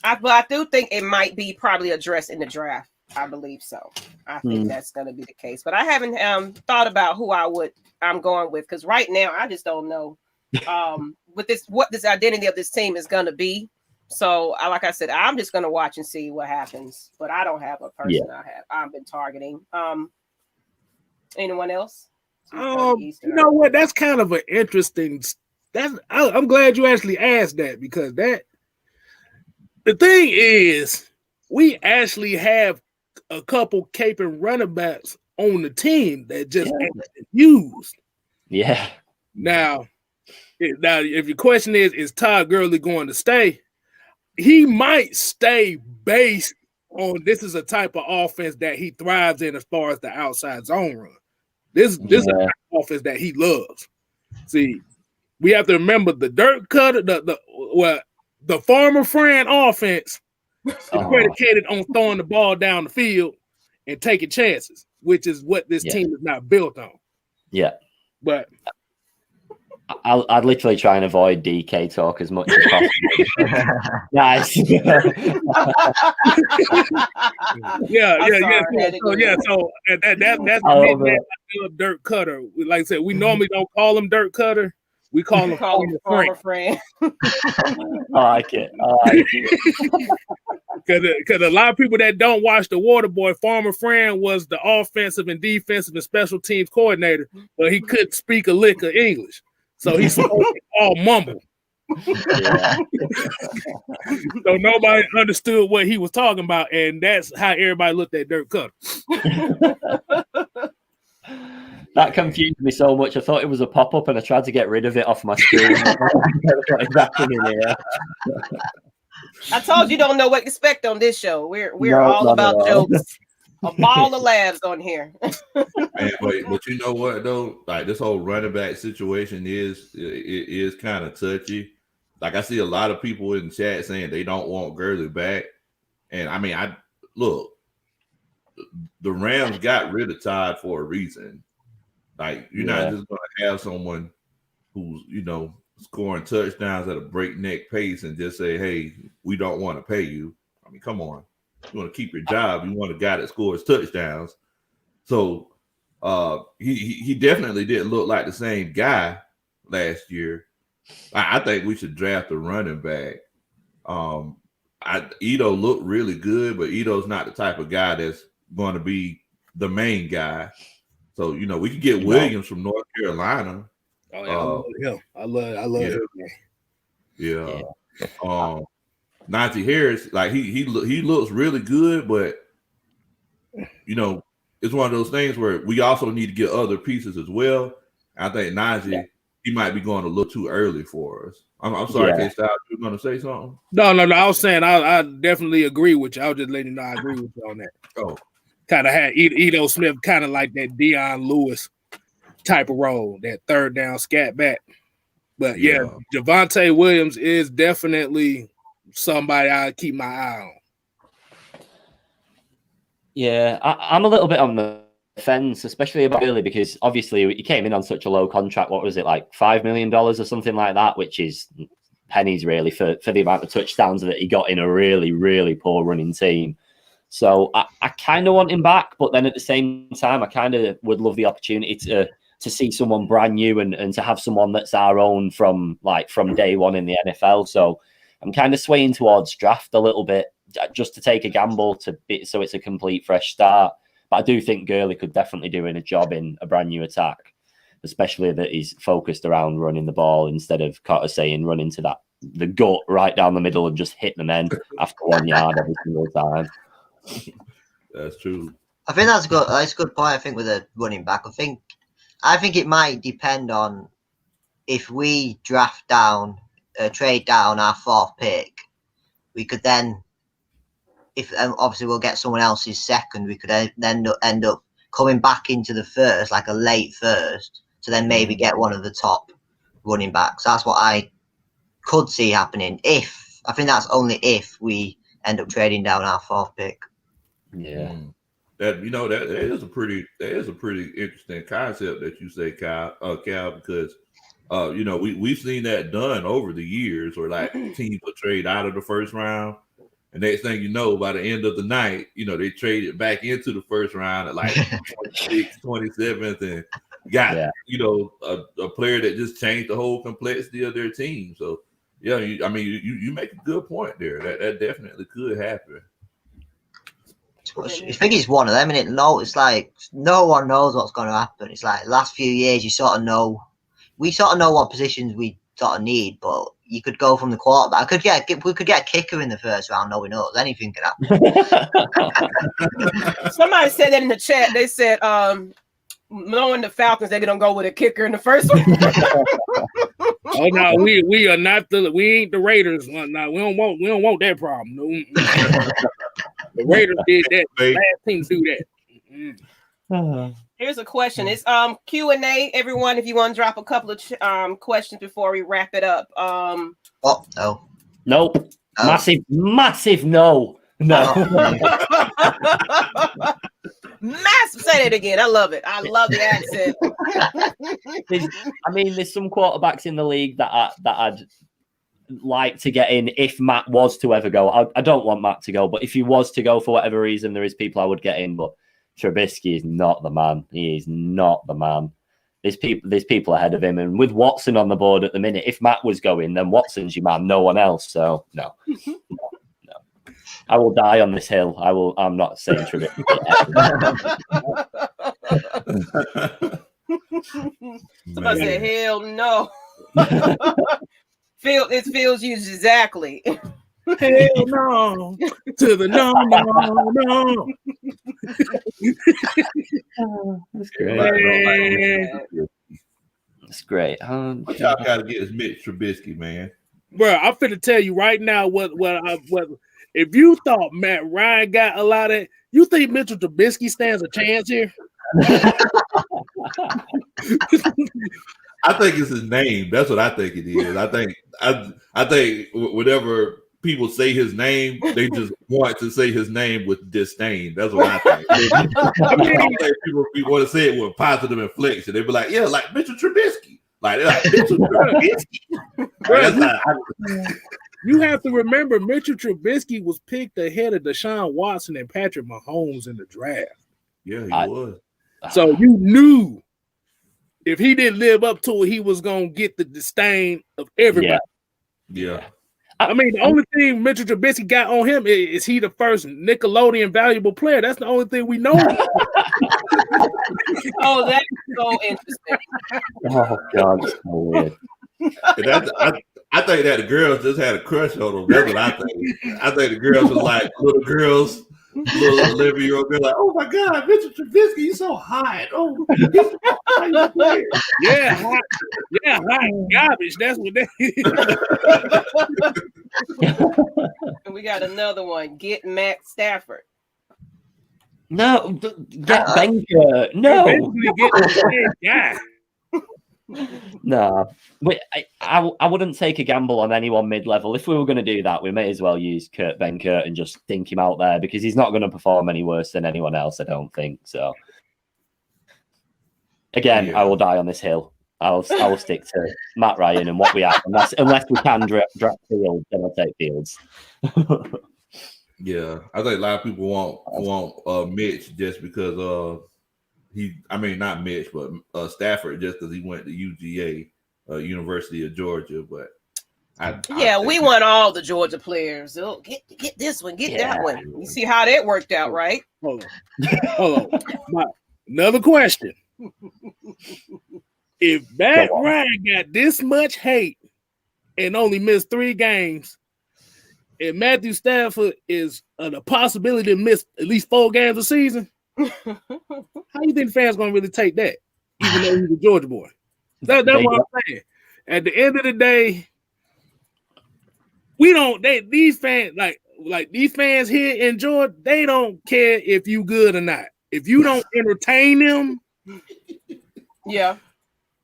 I do think it might be probably addressed in the draft. I believe so. I think that's going to be the case. But I haven't thought about who I'm going with because right now I just don't know what this identity of this team is going to be. So, like I said, I'm just going to watch and see what happens. But I don't have a person I've been targeting. Anyone else? You know what? That's kind of an interesting. I'm glad you actually asked that because the thing is, we actually have a couple caping running backs on the team that just ain't used. Yeah. Now, if your question is Todd Gurley going to stay? He might stay based on this is a type of offense that he thrives in as far as the outside zone run. This is a type of offense that he loves. See, we have to remember the dirt cutter, the farmer friend offense is predicated on throwing the ball down the field and taking chances, which is what this team is not built on. Yeah. But I'd literally try and avoid DK talk as much as possible. Nice. So that's the dirt cutter. Like I said, we normally don't call him dirt cutter. We call him farmer friend. I like it. Because a lot of people that don't watch The Waterboy, Farmer Friend was the offensive and defensive and special teams coordinator, but he couldn't speak a lick of English. So he spoke all mumble. Yeah. So nobody understood what he was talking about, and that's how everybody looked at Dirk Cutter. That confused me so much. I thought it was a pop-up, and I tried to get rid of it off my screen. I told you don't know what to expect on this show. We're No, all not about at all. jokes. A ball of laughs on here. Man, but you know what though? Like this whole running back situation is kind of touchy. Like I see a lot of people in chat saying they don't want Gurley back, and I mean, I look, the Rams got rid of Todd for a reason. Like you're not just going to have someone who's scoring touchdowns at a breakneck pace and just say, "Hey, we don't want to pay you." I mean, come on. You want to keep your job. You want a guy that scores touchdowns. So he definitely didn't look like the same guy last year. I think we should draft a running back. Ito looked really good, but Ito's not the type of guy that's going to be the main guy. So we could get Williams from North Carolina. Oh yeah, I love him. I love him. Yeah. Najee Harris, like he looks really good, but it's one of those things where we also need to get other pieces as well. I think Najee, he might be going a little too early for us. I'm sorry, K-Styles, you were going to say something? No. I was saying I definitely agree with you. I was just letting you know I agree with you on that. Oh, kind of had Ito Smith kind of like that Deion Lewis type of role, that third down scat back. But Javonte Williams is definitely somebody I keep my eye on. Yeah, I'm a little bit on the fence, especially about Gurley, because obviously he came in on such a low contract. What was it, like $5 million or something like that, which is pennies really for the amount of touchdowns that he got in a really, really poor running team. So I kind of want him back, but then at the same time, I kind of would love the opportunity to see someone brand new and to have someone that's our own from day one in the NFL. So I'm kind of swaying towards draft a little bit, just to take a gamble so it's a complete fresh start. But I do think Gurley could definitely do a job in a brand new attack, especially that he's focused around running the ball instead of Cotter saying run into the gut right down the middle and just hit the men after 1 yard every single time. That's true. I think that's good. That's a good point. I think with a running back, I think it might depend on if we draft down, trade down our 4th pick. We could then, if obviously we'll get someone else's second, we could end up coming back into the first, like a late first, to then maybe get one of the top running backs. That's what I could see happening. I think that's only if we end up trading down our 4th pick. Yeah. That is a pretty interesting concept that you say, Cal, because we've seen that done over the years where like teams will trade out of the first round, and next thing you know, by the end of the night, they traded back into the first round at like 26th, 27th, and got a player that just changed the whole complexity of their team. So you make a good point there. That definitely could happen. I think it's one of them, and it's like no one knows what's going to happen. It's like the last few years, we sort of know what positions we sort of need, but you could go from the quarterback. We could get a kicker in the first round. No one knows. Anything could happen. Somebody said that in the chat. They said, knowing the Falcons, they're gonna go with a kicker in the first one. Oh no, we are not we ain't the Raiders. No, we don't want that problem. No. The Raiders did that. Last team do that. Here's a question. It's Q&A. Everyone, if you want to drop a couple of questions before we wrap it up. No. Nope. Massive no. Massive. Say that again. I love it. I love the accent. There's some quarterbacks in the league that I'd like to get in if Matt was to ever go. I don't want Matt to go, but if he was to go for whatever reason, there is people I would get in, but Trubisky is not the man. He is not the man. There's people ahead of him, and with Watson on the board at the minute, if Matt was going, then Watson's your man, no one else. So no. I will die on this hill. I'm not saying Trubisky. Somebody said, hell no. It feels you exactly. Hell no. To the no. That's great. That's great. What y'all got to get is Mitch Trubisky, man. Bro, I'm finna tell you right now what if you thought Matt Ryan got a lot of, you think Mitchell Trubisky stands a chance here? I think it's his name. That's what I think it is. I think whenever people say his name, they just want to say his name with disdain. That's what I think. I think people want to say it with positive inflection. They be like, yeah, like Mitchell Trubisky. Like Mitchell Trubisky. You have to remember, Mitchell Trubisky was picked ahead of Deshaun Watson and Patrick Mahomes in the draft. Yeah, he was. So you knew if he didn't live up to it, he was going to get the disdain of everybody. Yeah. I mean, the only thing Mitchell Trubisky got on him is he the first Nickelodeon valuable player. That's the only thing we know. Oh, that's so interesting. Oh, God, it's so weird. I think that the girls just had a crush on him. That's what I think. I think the girls was like little girls, little 11-year-old girl, like, oh my God, Mitchell Trubisky, he's so hot. Oh, yeah, hot garbage. That's what they. And we got another one. Get Matt Stafford. No, get Banker. No, get the guy. No, but I wouldn't take a gamble on anyone mid-level. If we were going to do that, we may as well use Kurt Benkert and just dink him out there because he's not going to perform any worse than anyone else, I don't think. So, again, I will die on this hill. I will stick to Matt Ryan and what we have. Unless we can draft Fields, then I'll take Fields. Yeah, I think a lot of people want Mitch just because not Mitch, but Stafford just because he went to UGA, University of Georgia. But we want all the Georgia players. Oh, get this one, get that one. You see how that worked out, right? Hold on. Another question. If Matt Ryan got this much hate and only missed 3 games, and Matthew Stafford is a possibility to miss at least 4 games a season, how you think fans gonna really take that? Even though he's a Georgia boy. That's what I'm saying. At the end of the day, these fans like these fans here in Georgia, they don't care if you good or not. If you don't entertain them,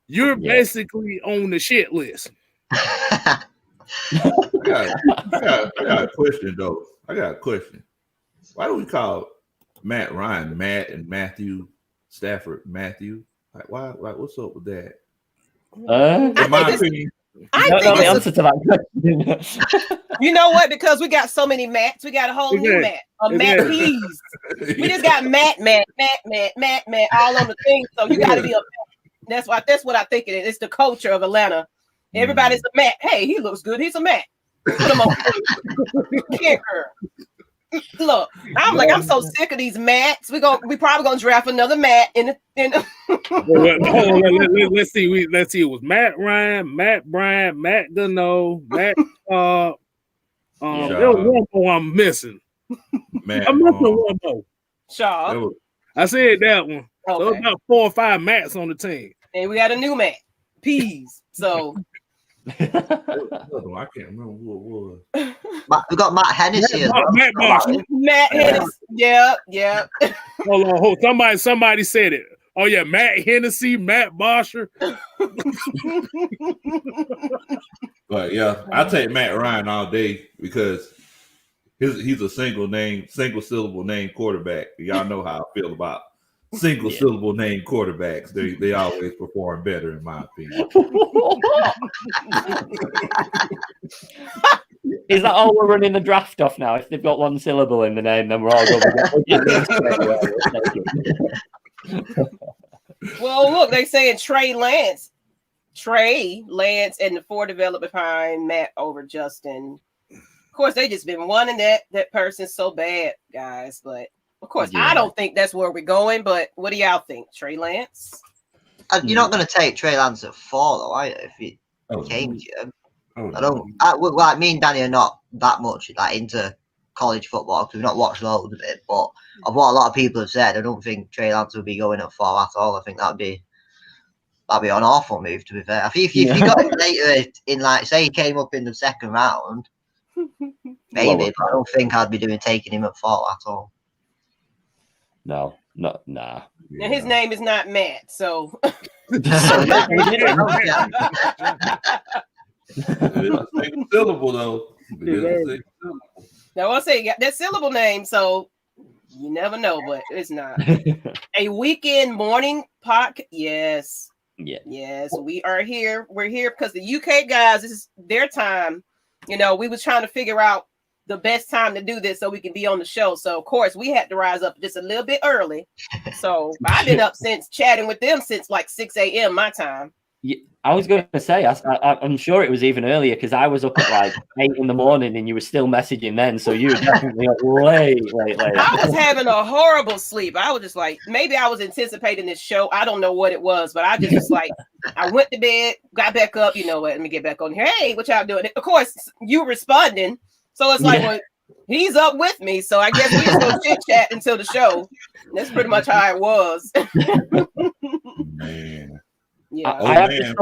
you're basically on the shit list. I got a question though. I got a question. Why do we call Matt Ryan Matt and Matthew Stafford Matthew? Like why? Like what's up with that? In my opinion, I don't know the answer to that question. You know what? Because we got so many Matts, we got a whole new Matt, Matt Pease. We just got Matt all on the thing. So you got to be a Matt. That's what I think it is. It's the culture of Atlanta. Everybody's a Matt. Hey, he looks good. He's a Matt. Put him on kicker. Look, I'm so sick of these Matts. We probably gonna draft another Matt in the Let's see. It was Matt Ryan, Matt Bryant, Matt Gano, Matt. There was one more I'm missing. I'm missing one more. Shaw. I said that one. Okay. So about 4 or 5 Matts on the team. And we got a new Matt, Pease. So. I can't remember who it was. We got Matt Hennessy as well. Matt Hennessy. Yeah. Hold on. Somebody said it. Oh yeah, Matt Hennessy, Matt Bosher. But yeah, I take Matt Ryan all day because he's a single syllable name quarterback. Y'all know how I feel about single syllable name quarterbacks. They always perform better, in my opinion. Is that all we're running the draft off now? If they've got 1 syllable in the name, then we're all going to Well, look, they saying Trey Lance, and the 4 development behind Matt over Justin. Of course, they just been wanting that person so bad, guys. But of course, I don't think that's where we're going. But what do y'all think, Trey Lance? You're not going to take Trey Lance at 4, though, are you? If he came to you, I don't. Me and Danny are not that much into college football because we've not watched loads of it. But of what a lot of people have said, I don't think Trey Lance would be going at 4 at all. I think that'd be that'd be an awful move, to be fair. I think if you got him later in, like, say he came up in the second round, maybe, but I don't think I'd be taking him at 4 at all. No. Now his name is not Matt, so. It's a single syllable, though. Now I'll say that syllable name, so you never know, but it's not. A weekend morning podcast. Yes. Yeah. Yes, we are here. We're here because the UK guys, this is their time. You know, we was trying to figure out the best time to do this so we can be on the show. So of course we had to rise up just a little bit early. So I've been up since chatting with them since like 6 a.m. my time. Yeah, I was going to say, I'm sure it was even earlier because I was up at like 8 in the morning and you were still messaging then. So you were definitely up late. I was having a horrible sleep. I was just like, maybe I was anticipating this show. I don't know what it was, but I just was like, I went to bed, got back up. You know what? Let me get back on here. Hey, what y'all doing? Of course, you responding. So it's like, well, he's up with me. So I guess we just go chit chat until the show. That's pretty much how it was. Man. Yeah. I have to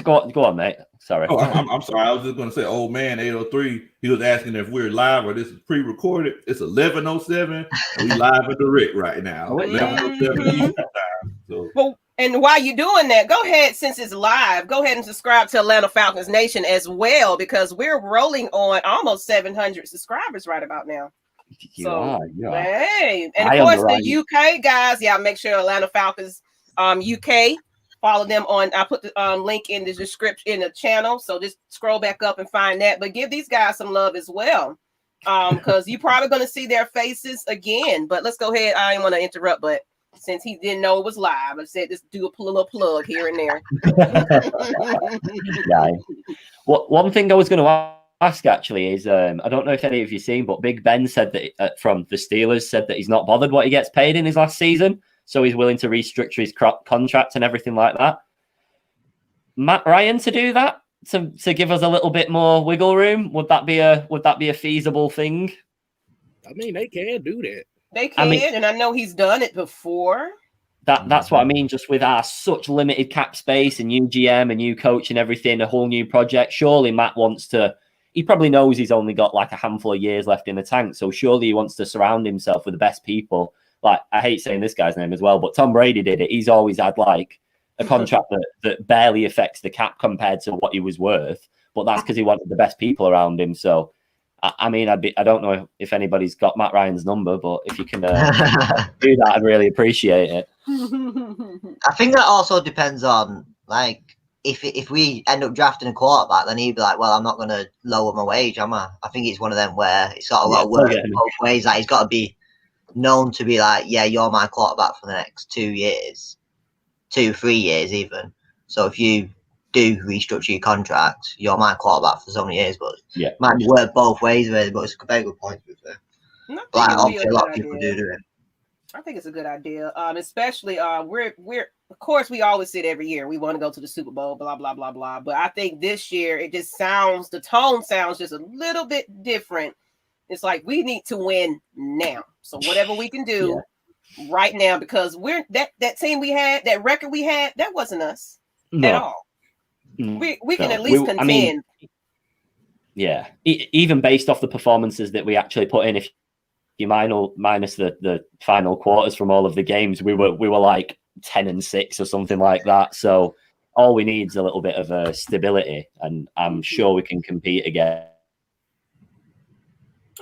go on, mate. Sorry. Oh, I'm sorry. I was just going to say, old man 803. He was asking if we're live or this is pre-recorded. It's 11:07. And we live at the Rick right now. 11:07 Eastern time. So. Well, and while you're doing that, go ahead, since it's live, go ahead and subscribe to Atlanta Falcons Nation as well, because we're rolling on almost 700 subscribers right about now. Hey, and of course the UK guys, make sure Atlanta Falcons UK. Follow them on. I put the link in the description in the channel, so just scroll back up and find that. But give these guys some love as well, because you're probably going to see their faces again. But let's go ahead. I didn't want to interrupt, but since he didn't know it was live, I said just do a little plug here and there. Well, one thing I was going to ask actually is I don't know if any of you seen, but Big Ben said that from the Steelers said that he's not bothered what he gets paid in his last season. So he's willing to restructure his contract and everything like that. Matt Ryan to do that to give us a little bit more wiggle room. Would that be a feasible thing? I mean, they can do that. They can, and I know he's done it before. That's what I mean. Just with our such limited cap space and new GM and new coach and everything, a whole new project. Surely Matt wants to. He probably knows he's only got like a handful of years left in the tank. So surely he wants to surround himself with the best people. Like, I hate saying this guy's name as well, but Tom Brady did it. He's always had like a contract that barely affects the cap compared to what he was worth. But that's because he wanted the best people around him. So, I mean, I don't know if anybody's got Matt Ryan's number, but if you can do that, I'd really appreciate it. I think that also depends on like if we end up drafting a quarterback, then he'd be like, well, I'm not going to lower my wage, am I? I think it's one of them where it's got a lot of work both ways. Like, he's got to be known to be like, yeah, you're my quarterback for the next 2 years, 2-3 years even. So if you do restructure your contract, you're my quarterback for so many years. But it might work both ways, really. But it's a very good point. Like, obviously, a lot of people do it. I think it's a good idea, especially we're of course we always say it every year we want to go to the Super Bowl, blah blah blah blah. But I think this year the tone sounds just a little bit different. It's like we need to win now. So whatever we can do right now, because we're that team we had, that record we had, that wasn't us at all. We can at least contend. I mean, even based off the performances that we actually put in, if you minus the final quarters from all of the games, we were like 10-6 or something like that. So all we need is a little bit of stability, and I'm sure we can compete again.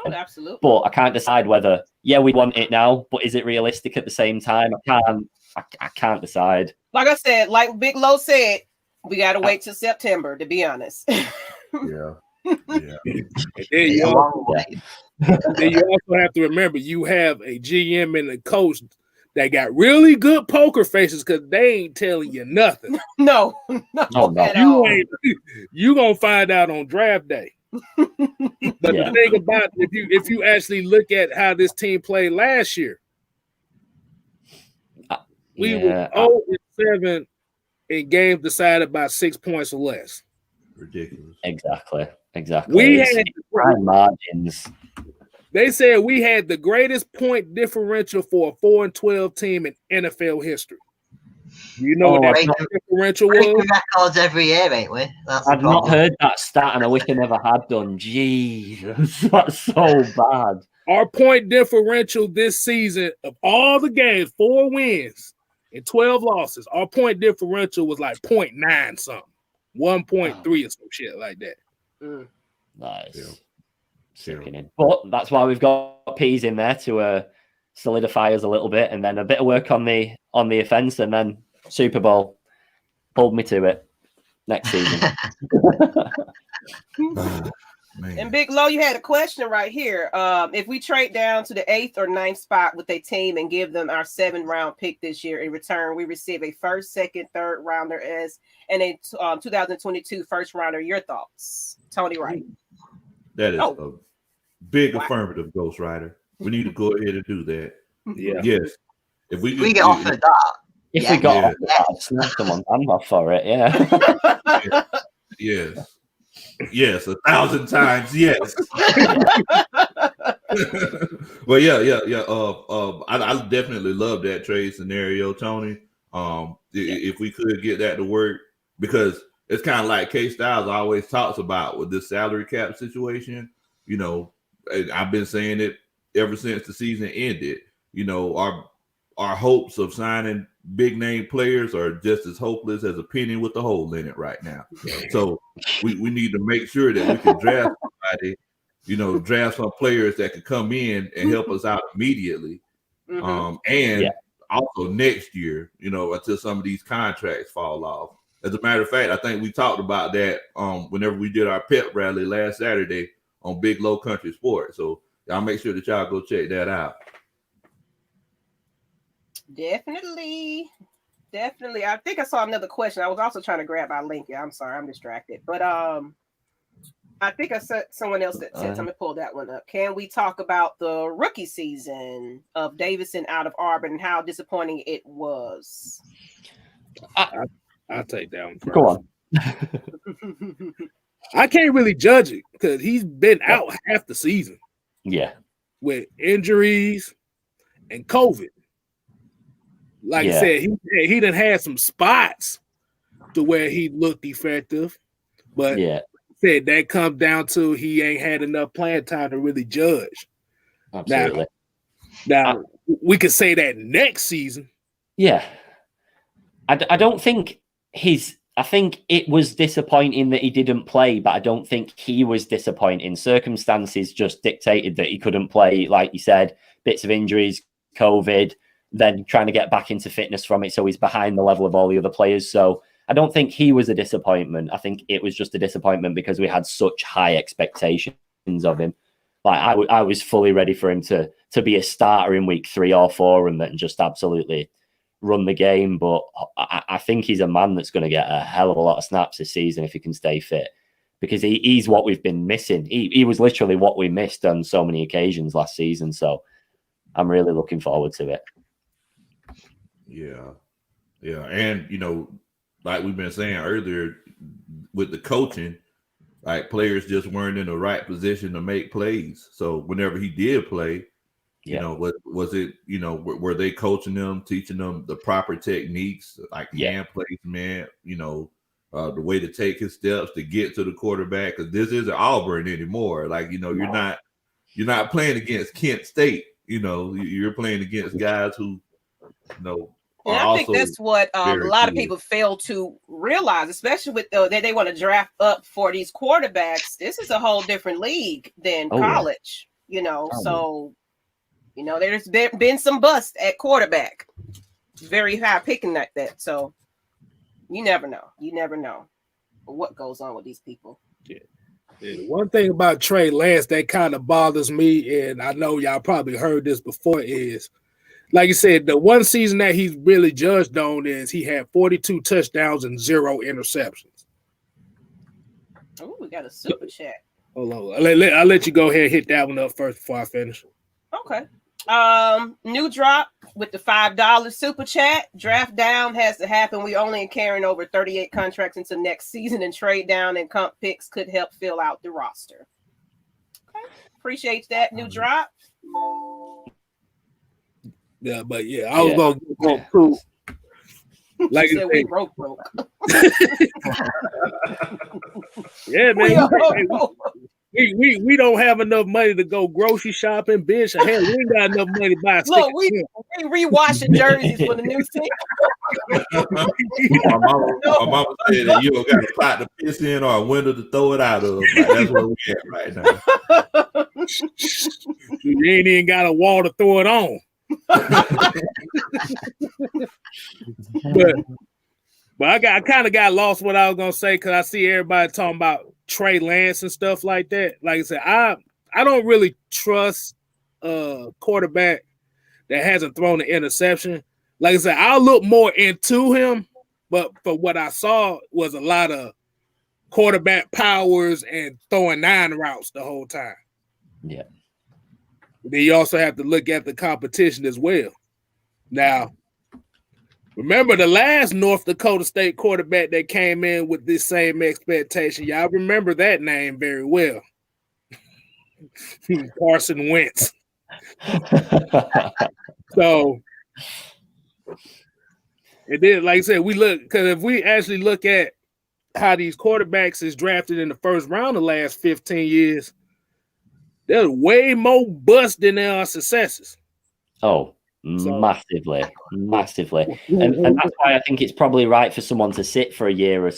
Oh, absolutely. But I can't decide whether we want it now, but is it realistic at the same time? I can't decide. Like I said, like Big Low said, we got to wait till September, to be honest. And then you also have to remember you have a GM and a coach that got really good poker faces because they ain't telling you nothing. No. You gonna find out on draft day. But the thing about if you actually look at how this team played last year, we were 0-7 in games decided by 6 points or less. Ridiculous. Exactly. We had margins. They said we had the greatest point differential for a 4-12 team in NFL history. You know what that differential breaking was? records every year, ain't we? That's the I've not problem. heard that stat, and I wish I never had done. Jesus, that's so bad. Our point differential this season of all the games, 4 wins and 12 losses, our point differential was like 0.9 something, 1.3 or some shit like that. Nice. Sickening. But that's why we've got P's in there to solidify us a little bit, and then a bit of work on the offense, and then Super Bowl. Hold me to it next season. And Big Low, you had a question right here. If we trade down to the 8th or 9th spot with a team and give them our 7th round pick this year, in return, we receive a 1st, 2nd, 3rd rounder and a 2022 first rounder. Your thoughts, Tony Wright? That is a big affirmative, Ghost Rider. We need to go ahead and do that. Yeah. Yes. If we get offered that. If we got offered that, I'd smack them on camera for it, Yes. Yes, 1,000 times yes. Well, yeah. I definitely love that trade scenario, Tony. If we could get that to work, because it's kind of like K-Styles always talks about with this salary cap situation. You know, I've been saying it ever since the season ended. You know, our hopes of signing big name players are just as hopeless as a penny with a hole in it right now. So we need to make sure that we can draft somebody, draft some players that could come in and help us out immediately. Also next year, until some of these contracts fall off. As a matter of fact, I think we talked about that whenever we did our pep rally last Saturday on Big Low Country Sports. So y'all make sure that y'all go check that out. Definitely. I think I saw another question. I was also trying to grab our link. Yeah, I'm sorry, I'm distracted. But I think I said someone else that said, let me pull that one up. Can we talk about the rookie season of Davison out of Auburn and how disappointing it was? I'll take that one first. Go on. I can't really judge it because he's been out half the season. Yeah. With injuries and COVID. Like I said, he done had some spots to where he looked effective, but said that comes down to he ain't had enough playing time to really judge. Absolutely. Now we could say that next season. Yeah. I don't think I think it was disappointing that he didn't play, but I don't think he was disappointing. Circumstances just dictated that he couldn't play, like you said, bits of injuries, COVID, then trying to get back into fitness from it. So he's behind the level of all the other players. So I don't think he was a disappointment. I think it was just a disappointment because we had such high expectations of him. Like I was fully ready for him to be a starter in week 3 or 4 and then just absolutely run the game. But I think he's a man that's going to get a hell of a lot of snaps this season if he can stay fit, because he's what we've been missing. He was literally what we missed on so many occasions last season. So I'm really looking forward to it. Yeah. And, like we've been saying earlier with the coaching, like players just weren't in the right position to make plays. So whenever he did play, was it, were they coaching them, teaching them the proper techniques, like hand placement, the way to take his steps to get to the quarterback? Because this isn't Auburn anymore. Like, you're not playing against Kent State. You're playing against guys who, and I think that's what a lot of people fail to realize, especially with that they want to draft up for these quarterbacks. This is a whole different league than college, So, there's been some bust at quarterback, very high picking like that. So you never know what goes on with these people. Yeah. One thing about Trey Lance that kind of bothers me, and I know y'all probably heard this before, is like you said, the one season that he's really judged on is he had 42 touchdowns and 0 interceptions. Oh, we got a super chat. Hold on. I'll let you go ahead and hit that one up first before I finish. Okay. New drop with the $5 super chat. Draft down has to happen. We only carrying over 38 contracts into next season, and trade down and comp picks could help fill out the roster. Okay. Appreciate that new drop. Yeah, but I was gonna go through. Like said, we broke. Yeah, man. We don't have enough money to go grocery shopping, bitch. Hell, we ain't got enough money to buy a stick. Look, we rewashing jerseys for the new team. My mama said that you don't got a pot to piss in or a window to throw it out of. Like, that's where we at right now. You ain't even got a wall to throw it on. but I kind of got lost what I was gonna say because I see everybody talking about Trey Lance and stuff like that. Like I said, I don't really trust a quarterback that hasn't thrown an interception. Like I said, I'll look more into him, but for what I saw was a lot of quarterback powers and throwing 9 routes the whole time. Yeah. Then you also have to look at the competition as well. Now, remember the last North Dakota State quarterback that came in with this same expectation? Y'all remember that name very well. Carson Wentz. So, and then, like I said, we look, because if we actually look at how these quarterbacks is drafted in the first round the last 15 years, there's way more busts than there are successes. Oh, massively. And that's why I think it's probably right for someone to sit for a year or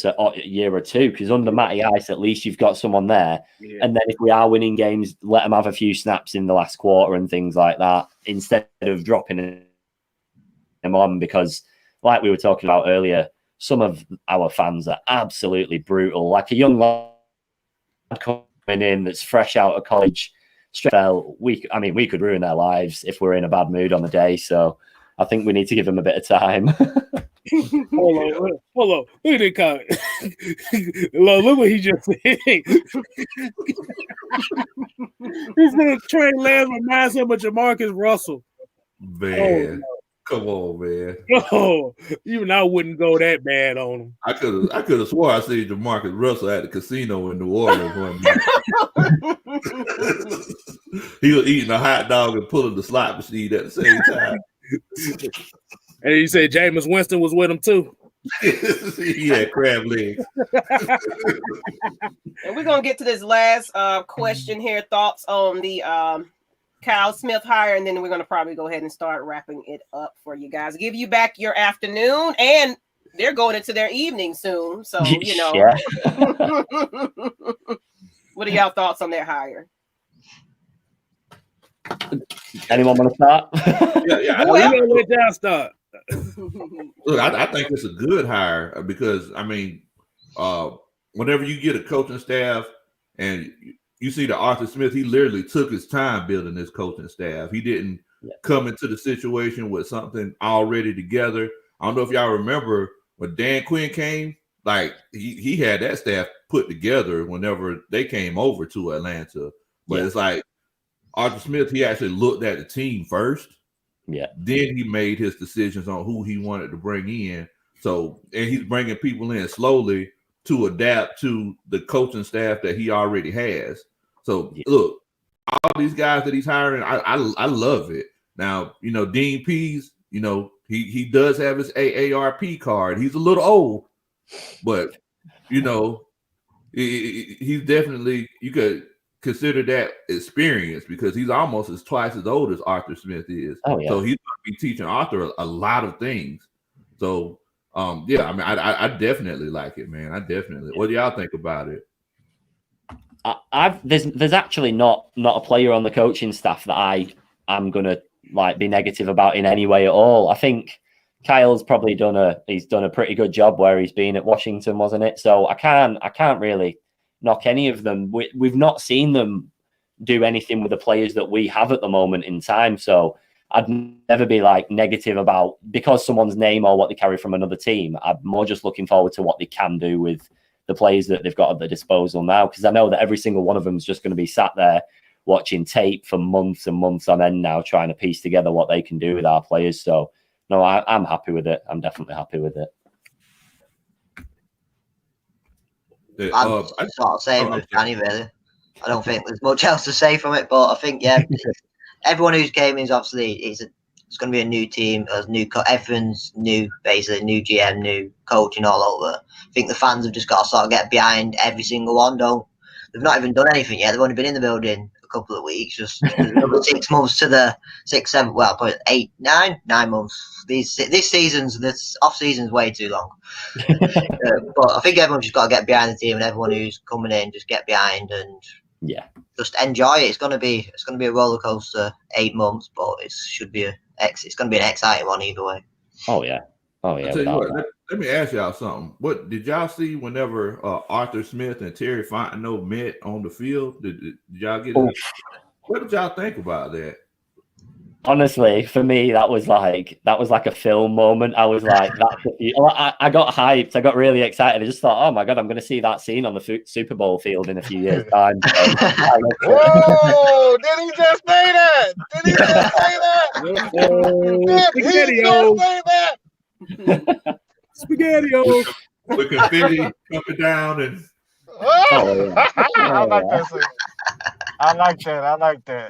two, because under Matty Ice, at least you've got someone there. Yeah. And then if we are winning games, let them have a few snaps in the last quarter and things like that, instead of dropping them on, because like we were talking about earlier, some of our fans are absolutely brutal. Like a young lad coming in that's fresh out of college, we could ruin their lives if we're in a bad mood on the day. So I think we need to give them a bit of time. Hold on. Look at the comment. Look what he just said. He said Trey Lance reminds him of Jamarcus Russell. Man. Come on, man. Oh, even I wouldn't go that bad on him. I could have swore I seen Jamarcus Russell at the casino in New Orleans one night. He was eating a hot dog and pulling the slot machine at the same time. And you said Jameis Winston was with him too. He had crab legs. And we're gonna get to this last question here. Thoughts on the Kyle Smith hire, and then we're going to probably go ahead and start wrapping it up for you guys. Give you back your afternoon, and they're going into their evening soon. So, you know. What are y'all thoughts on their hire? Anyone want to start? Yeah. Let y'all start. Look, I think it's a good hire because, I mean, whenever you get a coaching staff and you see the Arthur Smith, he literally took his time building this coaching staff. He didn't come into the situation with something already together. I don't know if y'all remember when Dan Quinn came, like he had that staff put together whenever they came over to Atlanta. But it's like Arthur Smith, he actually looked at the team first. Yeah. Then he made his decisions on who he wanted to bring in. So, and he's bringing people in slowly to adapt to the coaching staff that he already has. So look, all these guys that he's hiring, I love it. Now, you know, Dean Pease, you know, he does have his AARP card. He's a little old, but you know, he's definitely, you could consider that experience because he's almost twice as old as Arthur Smith is. Oh, yeah. So he's going to be teaching Arthur a lot of things. So yeah, I mean, I definitely like it, man. I definitely. What do y'all think about it? There's actually not a player on the coaching staff that I'm gonna like be negative about in any way at all. I think Kyle's probably done a pretty good job where he's been at Washington, wasn't it? So I can't really knock any of them. We've not seen them do anything with the players that we have at the moment in time. So I'd never be like negative about because someone's name or what they carry from another team. I'm more just looking forward to what they can do with the players that they've got at their disposal now, because I know that every single one of them is just going to be sat there watching tape for months and months on end now, trying to piece together what they can do with our players. So, no, I'm happy with it. I'm definitely happy with it. I'm sort of saying with Danny, really. I don't think there's much else to say from it, but I think, yeah, everyone who's came in is obviously It's going to be a new team, everyone's new, basically new GM, new coaching all over. I think the fans have just got to sort of get behind every single one. They've not even done anything yet. They've only been in the building a couple of weeks. Just another 6 months to the 6, 7, well, probably 8, 9 months. This off season's way too long. But I think everyone's just got to get behind the team, and everyone who's coming in just get behind and just enjoy it. It's going to be a roller coaster 8 months, but it's going to be an exciting one either way. Oh yeah. I'll tell you what, let me ask y'all something. What did y'all see whenever Arthur Smith and Terry Fontenot met on the field? Did y'all get it? What did y'all think about that? Honestly, for me, that was like a film moment. I was like, I got hyped. I got really excited. I just thought, oh my God, I'm going to see that scene on the Super Bowl field in a few years' time. Whoa! Did he just say that? Did he just say that? Spaghetti-O. With confetti coming down and. I like that scene. I like that.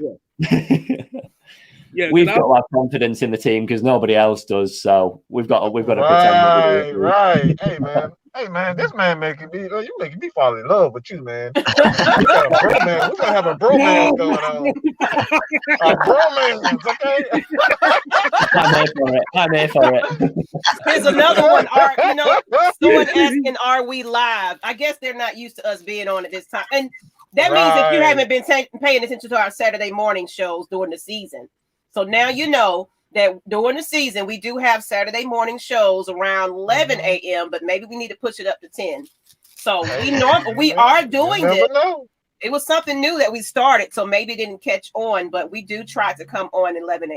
Yeah, we've got a lot of confidence in the team because nobody else does. So we've got to pretend. Right. Hey man, this man making me fall in love with you, man. We're gonna have a bromance going on. A bromance, okay? I'm here for it. Here's another one. Someone asking, "Are we live?" I guess they're not used to us being on at this time, and that means if you haven't been paying attention to our Saturday morning shows during the season. So now you know that during the season, we do have Saturday morning shows around 11 a.m., but maybe we need to push it up to 10. So we are doing this. It was something new that we started, so maybe it didn't catch on, but we do try to come on 11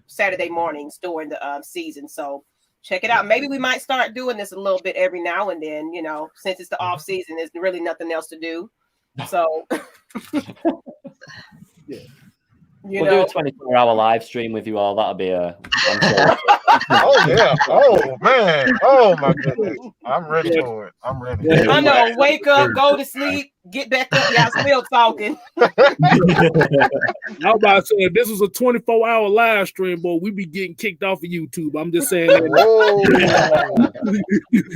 Saturday mornings during the season. So check it out. Maybe we might start doing this a little bit every now and then, since it's the off season, there's really nothing else to do. So We'll do a 24-hour live stream with you all. That'll be I'm sure. Oh yeah. Oh man. Oh my goodness. I'm ready for it. I'm ready. I know. Wake up, go to sleep, get back up. Y'all still talking. I was about to say, if this was a 24-hour live stream, boy, we'd be getting kicked off of YouTube. I'm just saying that.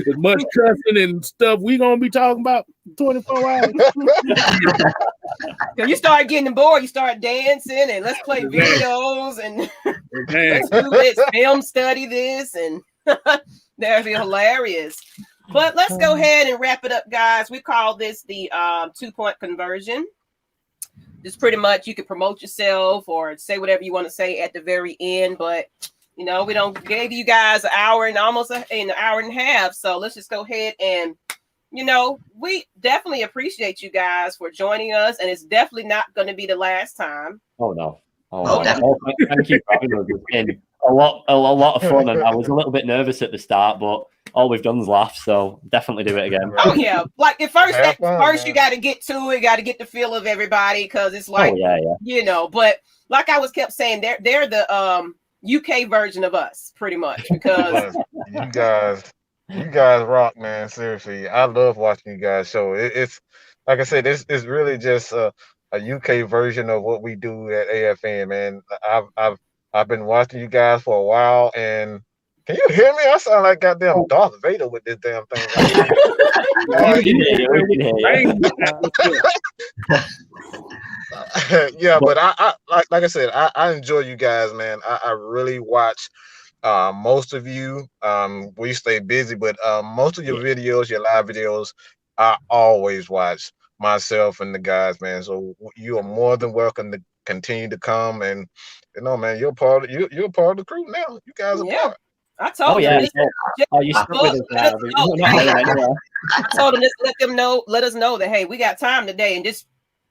As much cussing and stuff we gonna be talking about 24 hours. You start getting bored, you start dancing and let's play videos and let's do this, film study this, and that'd be hilarious. But let's go ahead and wrap it up, guys. We call this the 2-point conversion. Just pretty much you can promote yourself or say whatever you want to say at the very end, but we don't gave you guys an hour and almost an hour and a half. So let's just go ahead and we definitely appreciate you guys for joining us, and it's definitely not going to be the last time. Oh no! Thank you for having us. It's been a lot of fun, and I was a little bit nervous at the start, but all we've done is laugh. So definitely do it again. Oh yeah, like at first you got to get to it, got to get the feel of everybody because it's like But like I kept saying, they're the UK version of us, pretty much, because you guys rock, man. Seriously, I love watching you guys show. It's like I said, it's really just a UK version of what we do at AFN, man. I've been watching you guys for a while, and can you hear me? I sound like goddamn Darth Vader with this damn thing. Yeah, but I like I said, I enjoy you guys, man. I really watch. Most of you, we stay busy, but most of your videos, your live videos, I always watch myself and the guys, man. So you are more than welcome to continue to come, and man, you're part of the crew now. You guys are part. I told you. You stuck with us now. I told them, let us know that hey, we got time today, and just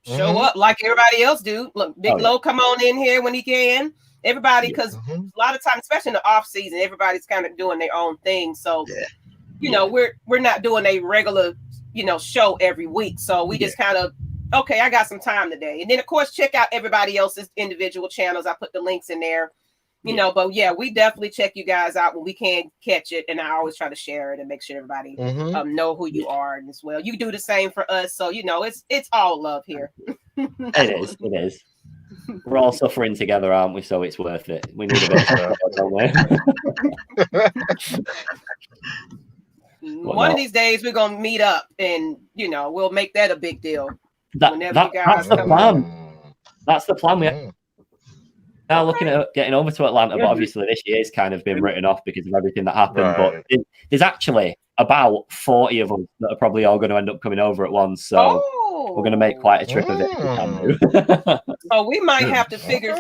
show up like everybody else do. Look, Big Low, come on in here when he can. Everybody, because a lot of times, especially in the off season, everybody's kind of doing their own thing. So, we're not doing a regular, show every week. So we just kind of, okay, I got some time today. And then of course, check out everybody else's individual channels. I put the links in there, but we definitely check you guys out when we can catch it. And I always try to share it and make sure everybody know who you are as well. You do the same for us. So, it's all love here. It is. We're all suffering together, aren't we? So it's worth it. We need a bit of support, don't we? One of these days, we're gonna meet up, and we'll make that a big deal. That's the plan. That's the plan. We are now looking at getting over to Atlanta, but obviously this year's kind of been written off because of everything that happened. Right. But there's actually about 40 of us that are probably all going to end up coming over at once. So we're going to make quite a trip of it. So we might have to figure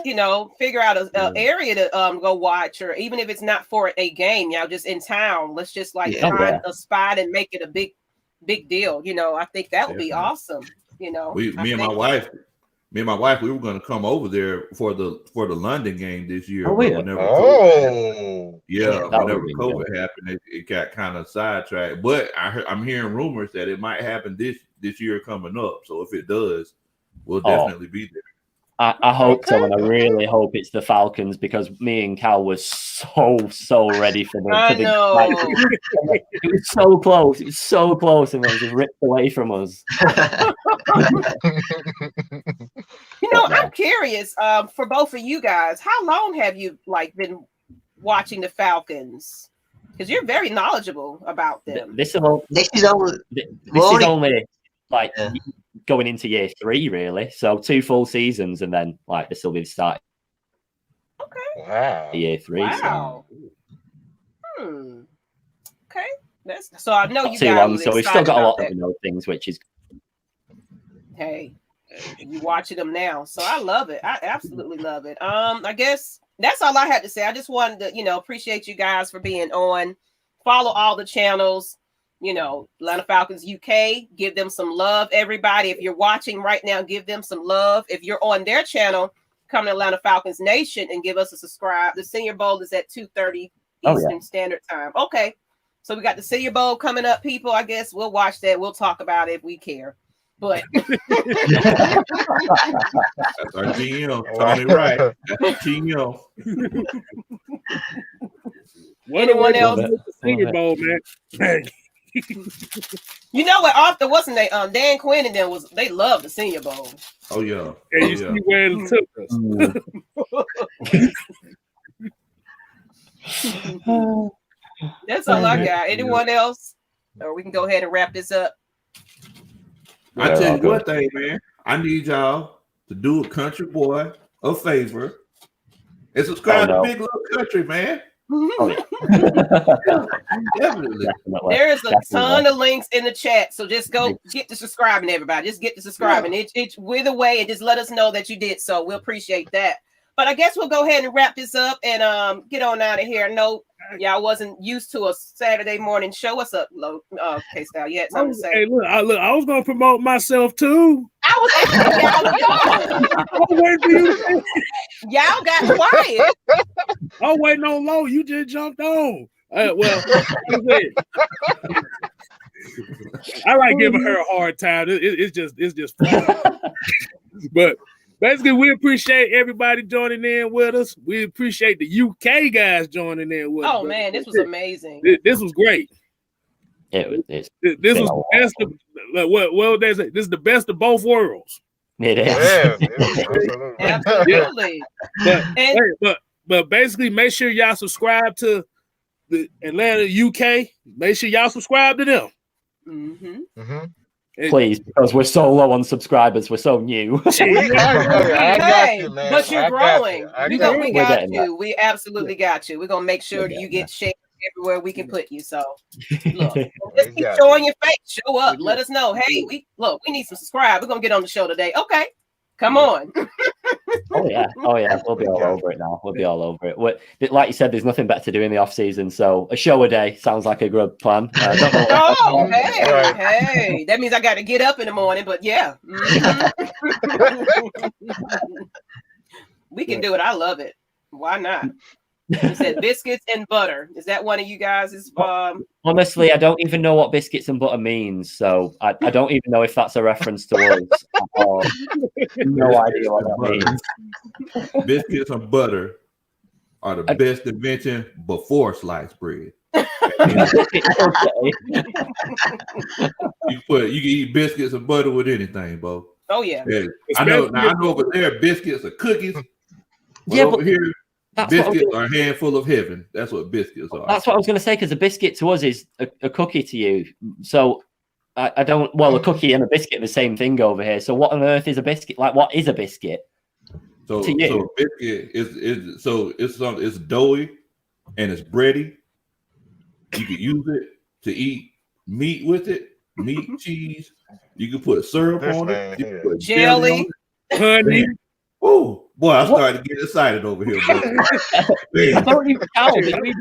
out an area to go watch, or even if it's not for a game, just in town. Let's just find a spot and make it a big deal. I think that would be awesome. Me and my wife, we were going to come over there for the London game this year. Whenever COVID happened, it got kind of sidetracked. But I'm hearing rumors that it might happen this year coming up. So if it does, we'll definitely be there. I hope so, and I really hope it's the Falcons, because me and Cal was so ready for them. I know. It was so close. It was so close, and it was just ripped away from us. I'm curious. For both of you guys, how long have you been watching the Falcons? Because you're very knowledgeable about them. This is only going into year 3, really. So 2 full seasons, and then this will be the start. Okay. Wow. Year 3. Wow. So. Okay. So I know you too long. So we've still got a lot of things, which is. Hey, you watching them now, so I love it. I absolutely love it. I guess that's all I had to say. I just wanted to, appreciate you guys for being on. Follow all the channels. Atlanta Falcons UK, give them some love, everybody. If you're watching right now, give them some love. If you're on their channel, come to Atlanta Falcons Nation and give us a subscribe. The Senior Bowl is at 2:30 Eastern Standard Time. Okay, so we got the Senior Bowl coming up, people. I guess we'll watch that. We'll talk about it if we care. But that's our GM, Tony Wright. That's our GM. Anyone else? The Senior Bowl, man. You know what? Arthur wasn't they? Dan Quinn and them they love the Senior Bowl. Oh yeah. And you see where it took us. That's all I got. Anyone else? Or we can go ahead and wrap this up. I tell you one thing, man. I need y'all to do a country boy a favor and subscribe to Big Little Country, man. Definitely. There is a ton of links in the chat, so just go get to subscribing, everybody. Just get to subscribing. It's with away and just let us know that you did so. We'll appreciate that. But I guess we'll go ahead and wrap this up and get on out of here. No, y'all wasn't used to a Saturday morning show. What's up, K-Style? You had something to say? Hey, look, I was gonna promote myself too. I was waiting for you. Y'all got quiet. I'm waiting on Low. You just jumped on. I like giving her a hard time. It's just fun. But basically, we appreciate everybody joining in with us. We appreciate the UK guys joining in with us. Oh man, this was amazing. This was great. This was best of what they say. This is the best of both worlds. It is. Yeah, absolutely. But basically, make sure y'all subscribe to the Atlanta UK. Make sure y'all subscribe to them. Please, because we're so low on subscribers. We're so new. But you're growing. We got you. We absolutely got you. We're going to make sure that you get shared everywhere we can put you. So, look, just keep showing your face. Show up. Let us know. Hey, we need some subscribe. We're going to get on the show today. Okay. Come on. Oh yeah. We'll be all over it now. We'll be all over it. Like you said, there's nothing better to do in the off season, so a show a day sounds like a good plan. Hey, that means I got to get up in the morning. But yeah, we can do it. I love it. Why not? He said biscuits and butter. Is that one of you guys? Honestly, I don't even know what biscuits and butter means, so I don't even know if that's a reference to us. No idea what that means. Biscuits and butter are the best invention before sliced bread. You can eat biscuits and butter with anything, Bo. Oh yeah. I know. Now I know over there, biscuits are cookies. But Yeah, over but here, biscuits are a handful of heaven. That's what biscuits are. That's what I was going to say, because a biscuit to us is a cookie to you. So I don't. Well, a cookie and a biscuit are the same thing over here. So what on earth is a biscuit? Like, what is a biscuit? So a biscuit it's doughy and it's bready. You can use it to eat meat with it, meat, cheese. You can put syrup on it. You can put jelly, honey. Oh boy, I started to get excited over here, boy. I don't even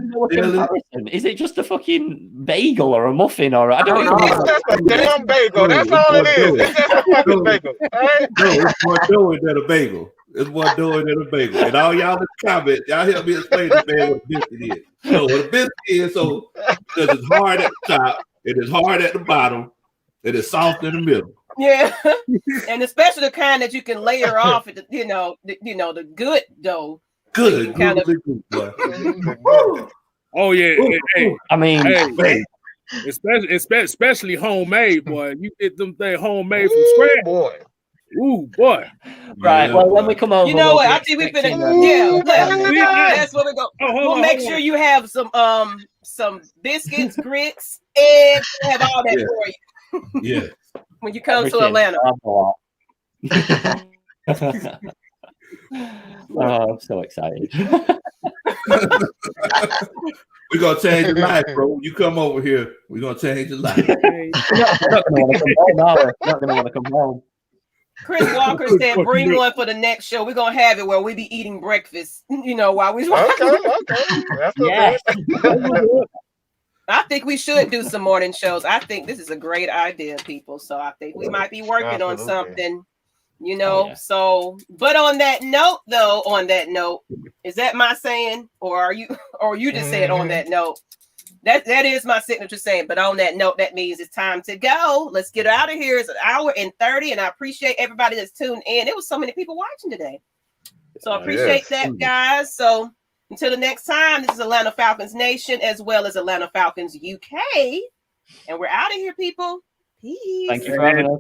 know. Is it just a fucking bagel or a muffin or I don't even know. It's just a damn bagel. That's all it is. It's just a fucking bagel. All right? No, it's more doughy than a bagel. It's more doughy than a bagel. And all y'all in the comments, y'all help me explain this man what a biscuit is. So what a biscuit is, because it's hard at the top, it is hard at the bottom, it is soft in the middle. Yeah, and especially the kind that you can layer off at the, the good dough. Good, kind of. Oh yeah. Hey, I mean, especially homemade, boy. You get them things homemade from scratch, boy. Ooh, boy. Right. Well, when we come over, you know what? I think we've been. That's what we go. We'll make sure you have some biscuits, grits, eggs. We'll have all that for you. Yeah. When you come to Atlanta. I'm so excited. We're gonna change your life, bro. You come over here, we're gonna change your life. You're not gonna want to come home. Chris Walker said, "Bring one for the next show. We're gonna have it where we be eating breakfast. While we." Okay. Yeah. I think we should do some morning shows. I think this is a great idea, people. So I think we might be working on something, Oh, yeah. So, but on that note, is that my saying, or you just said on that note? That is my signature saying. But on that note, that means it's time to go. Let's get out of here. It's 1:30, and I appreciate everybody that's tuned in. There was so many people watching today, so I appreciate that, guys. So. Until the next time, this is Atlanta Falcons Nation as well as Atlanta Falcons UK. And we're out of here, people. Peace. Thank you for having us.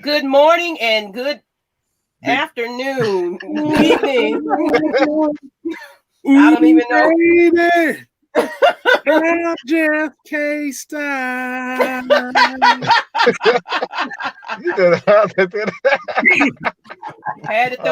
Good morning and good afternoon. Evening. I don't even know. Jeff K. Style. You did Had to